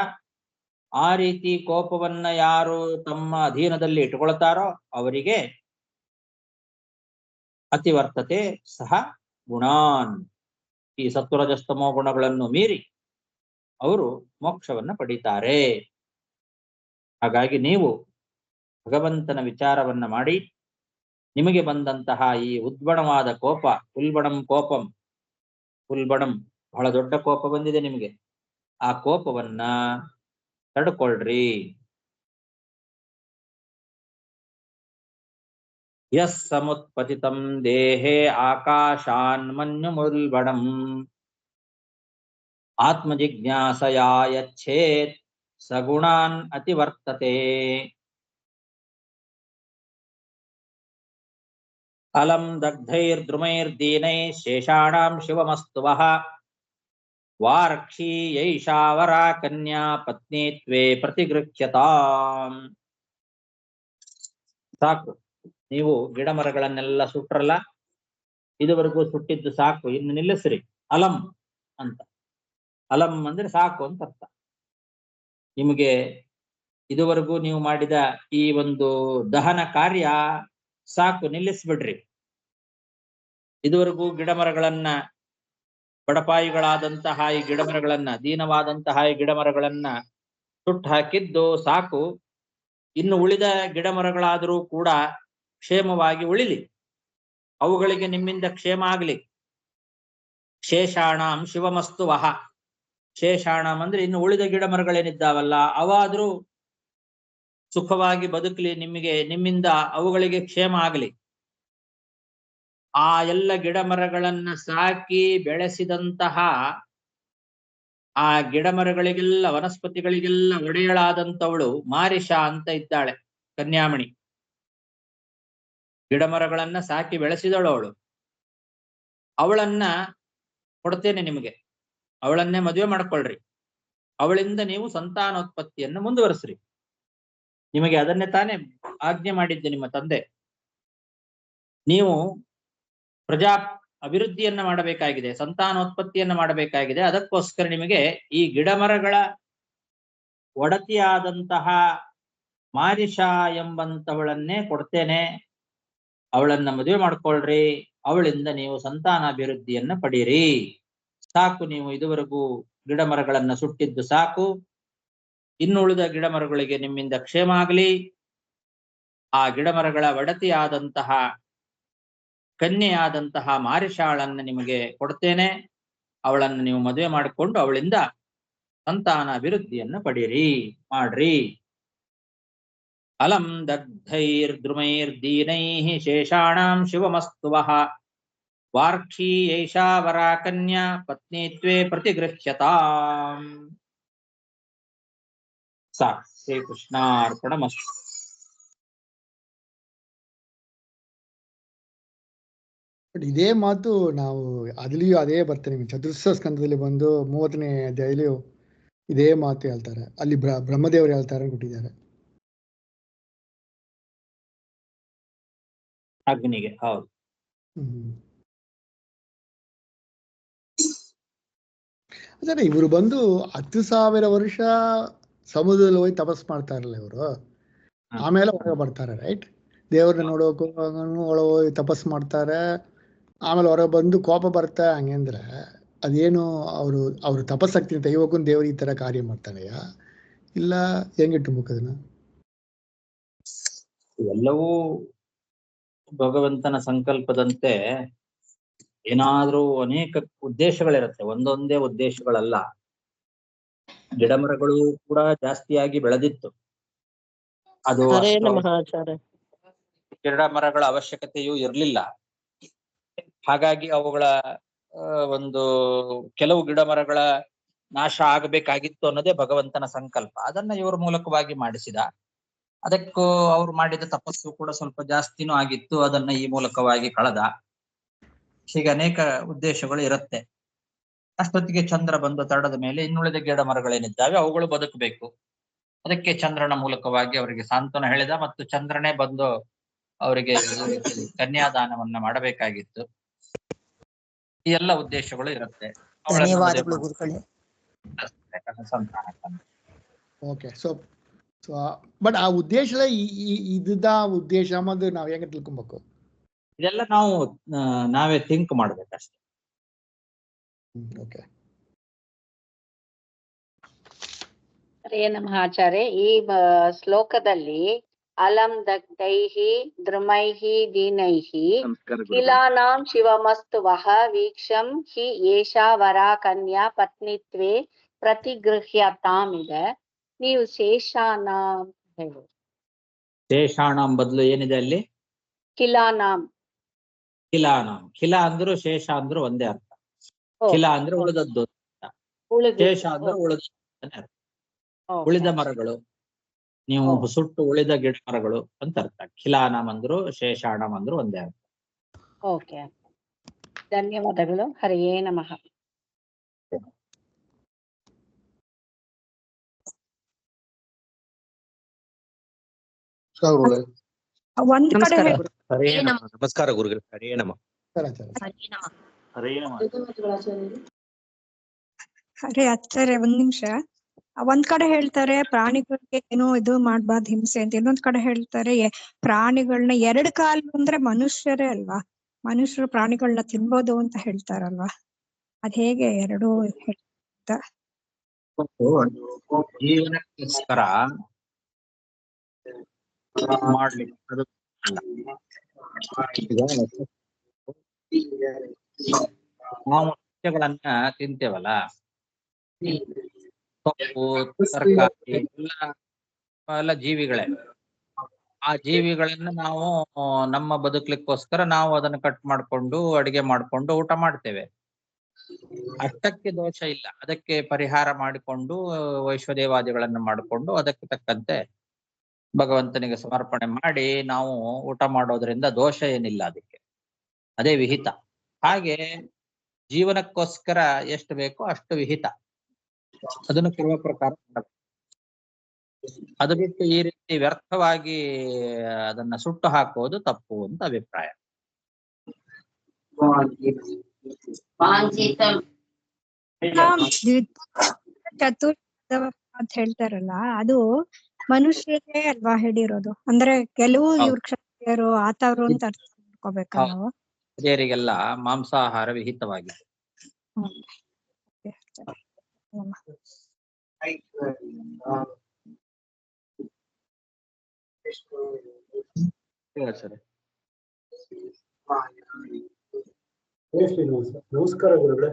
ಆ ರೀತಿ ಕೋಪವನ್ನ ಯಾರು ತಮ್ಮ ಅಧೀನದಲ್ಲಿ ಇಟ್ಟುಕೊಳ್ತಾರೋ ಅವರಿಗೆ ಅತಿವರ್ತತೆ ಸಹ ಗುಣಾನ್, ಈ ಸತ್ವರಜಸ್ತಮೋ ಗುಣಗಳನ್ನು ಮೀರಿ ಅವರು ಮೋಕ್ಷವನ್ನ ಪಡೀತಾರೆ. ಹಾಗಾಗಿ ನೀವು ಭಗವಂತನ ವಿಚಾರವನ್ನ ಮಾಡಿ ನಿಮಗೆ ಬಂದಂತಹ ಈ ಉದ್ಬಣವಾದ ಕೋಪ, ಉಲ್ಬಣಂ ಕೋಪಂ, ಉಲ್ಬಣಂ ಬಹಳ ದೊಡ್ಡ ಕೋಪ ಬಂದಿದೆ ನಿಮಗೆ, ಆ ಕೋಪವನ್ನ ತಡ್ಕೊಳ್ರಿ. ಯಸ್ ಸಮುತ್ಪತಿತಂ ದೇಹೇ ಆಕಾಶಾನ್ಮನ್ಯುಮುಲ್ಬಣಂ ಆತ್ಮಜಿಜ್ಞಾಸಯಾ ಯಚ್ಛೇತ್ ಸಗುಣಾನ್ ಅತಿವರ್ತತೆ. ಅಲಂ ದಗ್ಧೈರ್ದ್ರುಮೈರ್ದೀನೈ ಶೇಷಾಣಾಂ ಶಿವಮಸ್ತು ವಃ ವಾರ್ಕ್ಷಿ ಯೈಷಾವರ ಕನ್ಯಾ ಪತ್ನಿತ್ವೇ ಪ್ರತಿಗೃಹ್ಯತಾಂ. ಸಾಕು, ನೀವು ಗಿಡ ಮರಗಳನ್ನೆಲ್ಲ ಸುಟ್ರಲ್ಲ, ಇದುವರೆಗೂ ಸುಟ್ಟಿದ್ದು ಸಾಕು, ಇನ್ನು ನಿಲ್ಲಿಸ್ರಿ. ಅಲಂ ಅಂತ, ಅಲಂ ಅಂದ್ರೆ ಸಾಕು ಅಂತ ಅರ್ಥ. ನಿಮಗೆ ಇದುವರೆಗೂ ನೀವು ಮಾಡಿದ ಈ ಒಂದು ದಹನ ಕಾರ್ಯ ಸಾಕು, ನಿಲ್ಲಿಸ್ಬಿಡ್ರಿ. ಇದುವರೆಗೂ ಗಿಡ ಮರಗಳನ್ನ, ಬಡಪಾಯಿಗಳಾದಂತಹ ಈ ಗಿಡ ಮರಗಳನ್ನ, ದೀನವಾದಂತಹ ಈ ಗಿಡ ಮರಗಳನ್ನ ಸುಟ್ಟು ಹಾಕಿದ್ದು ಸಾಕು. ಇನ್ನು ಉಳಿದ ಗಿಡ ಮರಗಳಾದರೂ ಕೂಡ ಕ್ಷೇಮವಾಗಿ ಉಳಿಲಿ, ಅವುಗಳಿಗೆ ನಿಮ್ಮಿಂದ ಕ್ಷೇಮ ಆಗ್ಲಿ. ಶೇಷಾಣಂ ಶಿವಮಸ್ತು ವಹ. ಶೇಷಾಣಂ ಅಂದ್ರೆ ಇನ್ನು ಉಳಿದ ಗಿಡ ಮರಗಳೇನಿದ್ದಾವಲ್ಲ, ಅವಾದ್ರೂ ಸುಖವಾಗಿ ಬದುಕಲಿ, ನಿಮ್ಮಿಂದ ಅವುಗಳಿಗೆ ಕ್ಷೇಮ ಆಗಲಿ. ಆ ಎಲ್ಲ ಗಿಡ ಮರಗಳನ್ನ ಸಾಕಿ ಬೆಳೆಸಿದಂತಹ ಆ ಗಿಡ ಮರಗಳಿಗೆಲ್ಲ, ವನಸ್ಪತಿಗಳಿಗೆಲ್ಲ ಒಡೆಯಳಾದಂಥವಳು ಮಾರಿಷ ಅಂತ ಇದ್ದಾಳೆ, ಕನ್ಯಾಮಣಿ. ಗಿಡ ಮರಗಳನ್ನ ಸಾಕಿ ಬೆಳೆಸಿದಳು ಅವಳು. ಅವಳನ್ನ ಕೊಡ್ತೇನೆ ನಿಮಗೆ, ಅವಳನ್ನೇ ಮದುವೆ ಮಾಡ್ಕೊಳ್ರಿ. ಅವಳಿಂದ ನೀವು ಸಂತಾನೋತ್ಪತ್ತಿಯನ್ನು ಮುಂದುವರಿಸ್ರಿ. ನಿಮಗೆ ಅದನ್ನೇ ತಾನೇ ಆಜ್ಞೆ ಮಾಡಿದ್ದೆ ನಿಮ್ಮ ತಂದೆ. ನೀವು ಪ್ರಜಾ ಅಭಿವೃದ್ಧಿಯನ್ನ ಮಾಡಬೇಕಾಗಿದೆ, ಸಂತಾನೋತ್ಪತ್ತಿಯನ್ನ ಮಾಡಬೇಕಾಗಿದೆ. ಅದಕ್ಕೋಸ್ಕರ ನಿಮಗೆ ಈ ಗಿಡ ಮರಗಳ ಒಡತಿಯಾದಂತಹ ಮಾರಿಷ ಎಂಬಂತವಳನ್ನೇ ಕೊಡ್ತೇನೆ. ಅವಳನ್ನ ಮದುವೆ ಮಾಡ್ಕೊಳ್ರಿ, ಅವಳಿಂದ ನೀವು ಸಂತಾನಾಭಿವೃದ್ಧಿಯನ್ನ ಪಡೀರಿ. ಸಾಕು, ನೀವು ಇದುವರೆಗೂ ಗಿಡ ಮರಗಳನ್ನ ಸುಟ್ಟಿದ್ದು ಸಾಕು. ಇನ್ನುಳಿದ ಗಿಡ ಮರಗಳಿಗೆ ನಿಮ್ಮಿಂದ ಕ್ಷೇಮ ಆಗಲಿ. ಆ ಗಿಡ ಮರಗಳ ಒಡತಿಯಾದಂತಹ ಕನ್ಯೆಯಾದಂತಹ ಮಾರಿಷಾಳನ್ನ ನಿಮಗೆ ಕೊಡ್ತೇನೆ. ಅವಳನ್ನು ನೀವು ಮದುವೆ ಮಾಡಿಕೊಂಡು ಅವಳಿಂದ ಸಂತಾನ ಅಭಿವೃದ್ಧಿಯನ್ನು ಪಡೀರಿ, ಮಾಡ್ರಿ. ಅಲಂ ದಗ್ಧೈರ್ದ್ರುಮೈರ್ದೀನೈಃ ಶೇಷಾಣಾಂ ಶಿವಮಸ್ತು ವಃ ವಾರ್ಕ್ಷಿ ಯೈಷಾವರ ಕನ್ಯಾ ಪತ್ನಿತ್ವೇ ಪ್ರತಿಗೃಹ್ಯತಾಂ. ಸಾಕು. ಶ್ರೀಕೃಷ್ಣಾರ್ಪಣಮಸ್ತು. ಬಟ್ ಇದೇ ಮಾತು ನಾವು ಅದ್ಲಿಯೂ ಅದೇ ಬರ್ತೇನೆ. ನಿಮಗೆ ಚತುರ್ಥ ಸ್ಕಂದದಲ್ಲಿ ಬಂದು 30ನೇ ಅಧ್ಯಾಯದಲ್ಲಿಯೂ ಇದೇ ಮಾತು ಹೇಳ್ತಾರೆ. ಅಲ್ಲಿ ಬ್ರಹ್ಮದೇವರು ಹೇಳ್ತಾರೆ ಕೊಟ್ಟಿದ್ದಾರೆ ಅಗ್ನಿಗೆ. ಹೌದು. ಅದೇ ಇವರು ಬಂದು 10,000 ವರ್ಷ ಸಮುದ್ರದಲ್ಲಿ ಹೋಗಿ ತಪಸ್ ಮಾಡ್ತಾರಲ್ಲ ಇವರು, ಆಮೇಲೆ ಹೊರಗೆ ಬರ್ತಾರೆ, ರೈಟ್? ದೇವ್ರನ್ನ ನೋಡೋಕು ಒಳಗೆ ಹೋಗಿ ತಪಸ್ ಮಾಡ್ತಾರೆ, ಆಮೇಲೆ ಹೊರಗೆ ಬಂದು ಕೋಪ ಬರ್ತಾ ಹಂಗಂದ್ರೆ ಅದೇನು ಅವರು ತಪಸ್ಸಾಗ್ತೀನಿ ತೆಗಿಬೇಕಂತ ದೇವ್ರು ಈ ತರ ಕಾರ್ಯ ಮಾಡ್ತಾನೆಯಾ, ಇಲ್ಲ ಹೆಂಗಿಟ್ಟು ಮುಖದನ್ನ? ಎಲ್ಲವೂ ಭಗವಂತನ ಸಂಕಲ್ಪದಂತೆ ಏನಾದ್ರೂ ಅನೇಕ ಉದ್ದೇಶಗಳಿರುತ್ತೆ, ಒಂದೊಂದೇ ಉದ್ದೇಶಗಳಲ್ಲ. ಗಿಡಮರಗಳು ಕೂಡ ಜಾಸ್ತಿಯಾಗಿ ಬೆಳೆದಿತ್ತು. ಅದು ಗಿಡ ಮರಗಳ ಅವಶ್ಯಕತೆಯೂ ಇರಲಿಲ್ಲ. ಹಾಗಾಗಿ ಅವುಗಳ ಒಂದು ಕೆಲವು ಗಿಡ ಮರಗಳ ನಾಶ ಆಗಬೇಕಾಗಿತ್ತು ಅನ್ನೋದೇ ಭಗವಂತನ ಸಂಕಲ್ಪ. ಅದನ್ನ ಇವರ ಮೂಲಕವಾಗಿ ಮಾಡಿಸಿದ. ಅದಕ್ಕೂ ಅವ್ರು ಮಾಡಿದ ತಪಸ್ಸು ಕೂಡ ಸ್ವಲ್ಪ ಜಾಸ್ತಿನೂ ಆಗಿತ್ತು, ಅದನ್ನ ಈ ಮೂಲಕವಾಗಿ ಕಳೆದ. ಹೀಗೆ ಅನೇಕ ಉದ್ದೇಶಗಳು ಇರುತ್ತೆ. ಅಷ್ಟೊತ್ತಿಗೆ ಚಂದ್ರ ಬಂದು ತಡದ ಮೇಲೆ ಇನ್ನುಳಿದ ಗಿಡ ಮರಗಳೇನಿದ್ದಾವೆ ಅವುಗಳು ಬದುಕಬೇಕು. ಅದಕ್ಕೆ ಚಂದ್ರನ ಮೂಲಕವಾಗಿ ಅವರಿಗೆ ಸಾಂತ್ವನ ಹೇಳಿದ, ಮತ್ತು ಚಂದ್ರನೇ ಬಂದು ಅವರಿಗೆ ಕನ್ಯಾದಾನವನ್ನ ಮಾಡಬೇಕಾಗಿತ್ತು. ಈ ಎಲ್ಲ ಉದ್ದೇಶಗಳು ಇರುತ್ತೆ. ಓಕೆ. ಸೊ ಬಟ್ ಆ ಉದ್ದೇಶ ಇದ್ದ ಉದ್ದೇಶ ಅನ್ನೋದು ನಾವ್ ಹೆಂಗ ತಿಳ್ಕೊಬೇಕು? ಇದೆಲ್ಲ ನಾವೇ ಥಿಂಕ್ ಮಾಡ್ಬೇಕಷ್ಟೇ. ಓಕೆ. ಹರೇ ನಮಃ ಆಚಾರ್ಯ. ಈ ಶ್ಲೋಕದಲ್ಲಿ ಅಲಂ ದಗ್ಧೈಹಿ ದ್ರುಮೈಹಿ ದೀನೈಹಿ ಕಿಲಾನಾಂ ಶಿವಮಸ್ತು ವಹ ವೀಕ್ಷಂ ಹಿ ಏಷಾ ವರಾ ಕನ್ಯಾ ಪತ್ನಿತ್ವೇ ಪ್ರತಿಗೃಹ್ಯತಾಂ ಇದೆ. ನೀವು ಶೇಷಾನಾಂ ಹೇಳಿ. ಶೇಷಾಣಂ ಬದಲು ಏನಿದೆ ಅಲ್ಲಿ? ಕಿಲಾನಾಂ. ಕಿಲಾನಾಂ. ಕಿಲ ಅಂದ್ರು ಶೇಷ ಅಂದ್ರು ಒಂದೇ ಅರ್ಥ. ಕಿಲ ಅಂದ್ರೆ ಉಳಿದದ್ದು, ಶೇಷ ಅಂದ್ರೆ ಉಳಿದ ಉಳಿದ ಮರಗಳು, ನೀವು ಸುಟ್ಟು ಉಳಿದ ಗಿಡ ಮರಗಳು ಅಂತ ಅರ್ಥ. ಕಿಲಾನಂ ಅಂದ್ರು ಶೇಷಾಣಂ ಅಂದ್ರು ಒಂದೇ ಅರ್ಥ. ಓಕೆ, ಧನ್ಯವಾದಗಳು. ಹರಿಯೇ ನಮಃ. ಒಂದ್ ಕಡೆ ನಮಸ್ಕಾರ ಹೇಳ್- ಗುರು. ಹರೇ ನಮಃ. ನಮಸ್ಕಾರ ಗುರುಗಳೇ. ಹರೇ ನಮಃ. ಹರೇ ನಮಃ. ಅರೆ ಆಚಾರ್ಯ ಒಂದ್ ನಿಮಿಷ. ಒಂದ್ ಕಡೆ ಹೇಳ್ತಾರೆ ಪ್ರಾಣಿಗಳಿಗೆ ಏನೋ ಇದು ಮಾಡ್ಬಾರ್ದು ಹಿಂಸೆ ಅಂತ, ಇನ್ನೊಂದ್ ಕಡೆ ಹೇಳ್ತಾರೆ ಪ್ರಾಣಿಗಳನ್ನ ಎರಡು ಕಾಲು ಅಂದ್ರೆ ಮನುಷ್ಯರೇ ಅಲ್ವಾ, ಮನುಷ್ಯರು ಪ್ರಾಣಿಗಳನ್ನ ತಿನ್ಬೋದು ಅಂತ ಹೇಳ್ತಾರಲ್ವಾ, ಅದ್ ಹೇಗೆ ಎರಡು ಜೀವನಕ್ಕೋಸ್ಕರ ಮಾಡ್ಲಿಕ್ಕೆ ಅದು ಅಲ್ಲ. ಈಗ ನಾವು ಸಸ್ಯಗಳನ್ನ ತಿಂತೇವಲ್ಲ, ಸೊಪ್ಪು ತರಕಾರಿ ಎಲ್ಲ ಜೀವಿಗಳೇ. ಆ ಜೀವಿಗಳನ್ನ ನಾವು ನಮ್ಮ ಬದುಕಲಿಕ್ಕೋಸ್ಕರ ನಾವು ಅದನ್ನು ಕಟ್ ಮಾಡ್ಕೊಂಡು ಅಡಿಗೆ ಮಾಡ್ಕೊಂಡು ಊಟ ಮಾಡ್ತೇವೆ. ಅಷ್ಟಕ್ಕೆ ದೋಷ ಇಲ್ಲ. ಅದಕ್ಕೆ ಪರಿಹಾರ ಮಾಡಿಕೊಂಡು ವೈಶ್ವದೇವಾದಿಗಳನ್ನ ಮಾಡಿಕೊಂಡು ಅದಕ್ಕೆ ತಕ್ಕಂತೆ ಭಗವಂತನಿಗೆ ಸಮರ್ಪಣೆ ಮಾಡಿ ನಾವು ಊಟ ಮಾಡೋದ್ರಿಂದ ದೋಷ ಏನಿಲ್ಲ. ಅದಕ್ಕೆ ಅದೇ ವಿಹಿತ. ಹಾಗೆ ಜೀವನಕ್ಕೋಸ್ಕರ ಎಷ್ಟು ಬೇಕೋ ಅಷ್ಟು ವಿಹಿತ, ಅದನ್ನು ಕೊಡುವ ಪ್ರಕಾರ ಮಾಡಬೇಕು. ಅದು ಬಿಟ್ಟು ಈ ರೀತಿ ವ್ಯರ್ಥವಾಗಿ ಅದನ್ನ ಸುಟ್ಟು ಹಾಕುವುದು ತಪ್ಪು ಅಂತ ಅಭಿಪ್ರಾಯ. ಚತುರ್ಥ ಅಂತ ಹೇಳ್ತಾರಲ್ಲ, ಅದು ಮನುಷ್ಯರೇ ಅಲ್ವಾ ಹೇಳಿರೋದು? ಅಂದ್ರೆ ಕೆಲವು ಇವ್ರ ಕ್ಷತ್ರಿಯರು ಆತವ್ರು ಅಂತ ಅರ್ಥ ಮಾಡ್ಕೋಬೇಕ ನಾವು? ಹಿರಿಯರಿಗೆಲ್ಲ ಮಾಂಸಾಹಾರ ವಿಹಿತವಾಗಿದೆ. ಸರಿ. ನಮಸ್ಕಾರ ಗುರುಗಳೇ.